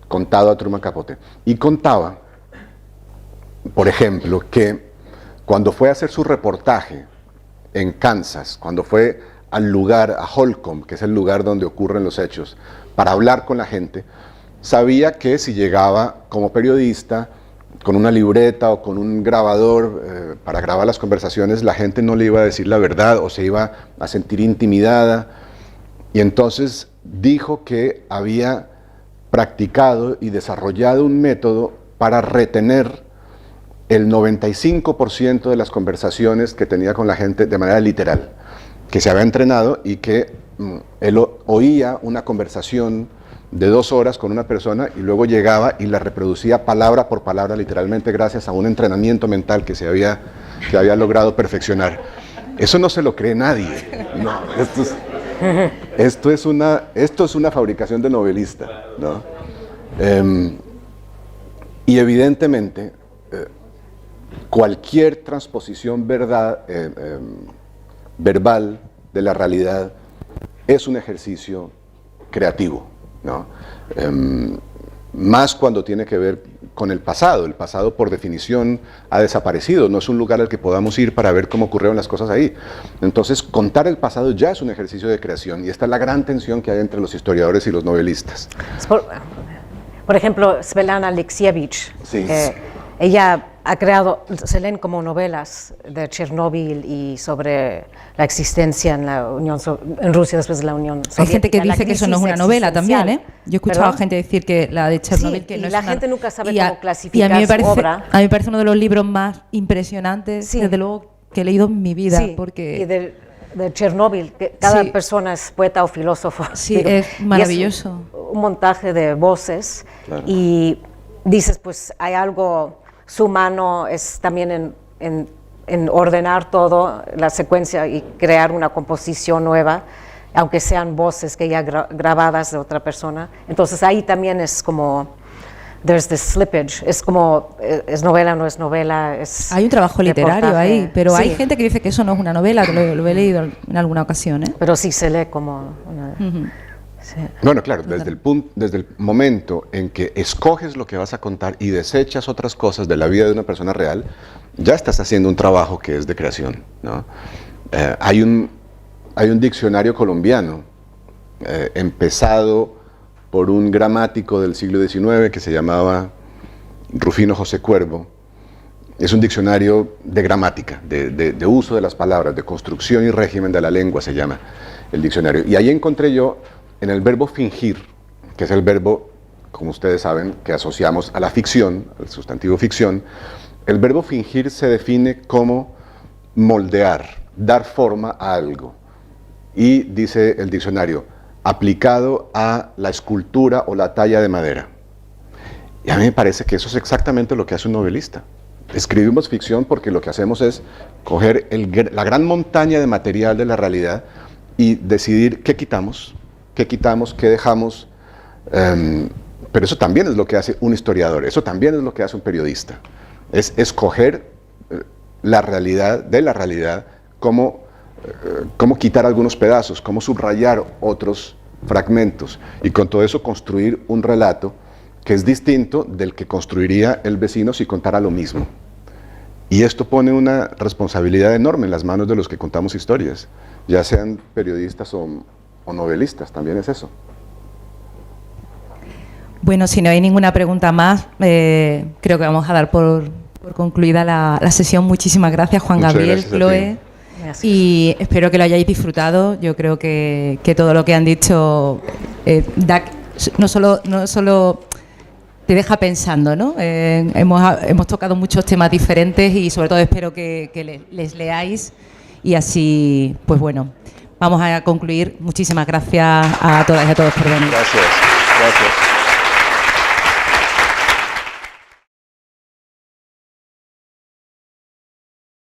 contado a Truman Capote. Y contaba, por ejemplo, que cuando fue a hacer su reportaje en Kansas, cuando fue al lugar, a Holcomb, que es el lugar donde ocurren los hechos, para hablar con la gente, sabía que si llegaba como periodista con una libreta o con un grabador para grabar las conversaciones, la gente no le iba a decir la verdad o se iba a sentir intimidada. Y entonces dijo que había practicado y desarrollado un método para retener el 95% de las conversaciones que tenía con la gente de manera literal, que se había entrenado y que él oía una conversación de 2 horas con una persona y luego llegaba y la reproducía palabra por palabra literalmente gracias a un entrenamiento mental que se había logrado perfeccionar. Eso no se lo cree nadie. No, esto es una fabricación de novelista, ¿no? Y evidentemente cualquier transposición verbal de la realidad es un ejercicio creativo, ¿no? Más cuando tiene que ver con el pasado. El pasado, por definición, ha desaparecido, no es un lugar al que podamos ir para ver cómo ocurrieron las cosas ahí. Entonces, contar el pasado ya es un ejercicio de creación, y esta es la gran tensión que hay entre los historiadores y los novelistas. Por ejemplo, Svetlana Alexievich, sí. Ella ha creado, se leen como novelas de Chernóbil y sobre la existencia en Rusia después de la Unión Soviética. Hay gente que dice que eso no es una novela también, ¿eh? Yo he escuchado a gente decir que la de Chernóbil, sí, que no es una... y la gente nunca sabe cómo clasificar su obra. A mí me parece uno de los libros más impresionantes, sí. Desde luego, que he leído en mi vida. Sí, porque... y de Chernóbil, que cada sí. persona es poeta o filósofo. Sí, es maravilloso. Es un montaje de voces, claro. Y dices, pues hay algo... Su mano es también en ordenar todo, la secuencia, y crear una composición nueva, aunque sean voces que ya grabadas de otra persona. Entonces ahí también es como, there's this slippage, es como, es novela, no es novela. Hay un trabajo literario ahí, pero sí. Hay gente que dice que eso no es una novela, que lo he leído en alguna ocasión, ¿eh? Pero sí se lee como una... Sí. Bueno, claro, desde el momento en que escoges lo que vas a contar y desechas otras cosas de la vida de una persona real, ya estás haciendo un trabajo que es de creación, ¿no? Hay un diccionario colombiano empezado por un gramático del siglo XIX que se llamaba Rufino José Cuervo, Es un diccionario de gramática, de uso de las palabras, de construcción y régimen de la lengua se llama el diccionario. Y ahí encontré yo, en el verbo fingir, que es el verbo, como ustedes saben, que asociamos a la ficción, al sustantivo ficción, el verbo fingir se define como moldear, dar forma a algo. Y dice el diccionario, aplicado a la escultura o la talla de madera. Y a mí me parece que eso es exactamente lo que hace un novelista. Escribimos ficción porque lo que hacemos es coger la gran montaña de material de la realidad y decidir qué quitamos, qué dejamos. Pero eso también es lo que hace un historiador, eso también es lo que hace un periodista. Es escoger la realidad de la realidad, cómo quitar algunos pedazos, cómo subrayar otros fragmentos y con todo eso construir un relato que es distinto del que construiría el vecino si contara lo mismo. Y esto pone una responsabilidad enorme en las manos de los que contamos historias, ya sean periodistas o novelistas, también es eso. Bueno, si no hay ninguna pregunta más, creo que vamos a dar por concluida la sesión. Muchísimas gracias, Juan Muchas Gabriel, gracias Chloe. Y espero que lo hayáis disfrutado. Yo creo que todo lo que han dicho no solo te deja pensando, ¿no? Hemos tocado muchos temas diferentes y sobre todo espero que les leáis y así, pues bueno, vamos a concluir. Muchísimas gracias a todas y a todos por venir. Gracias.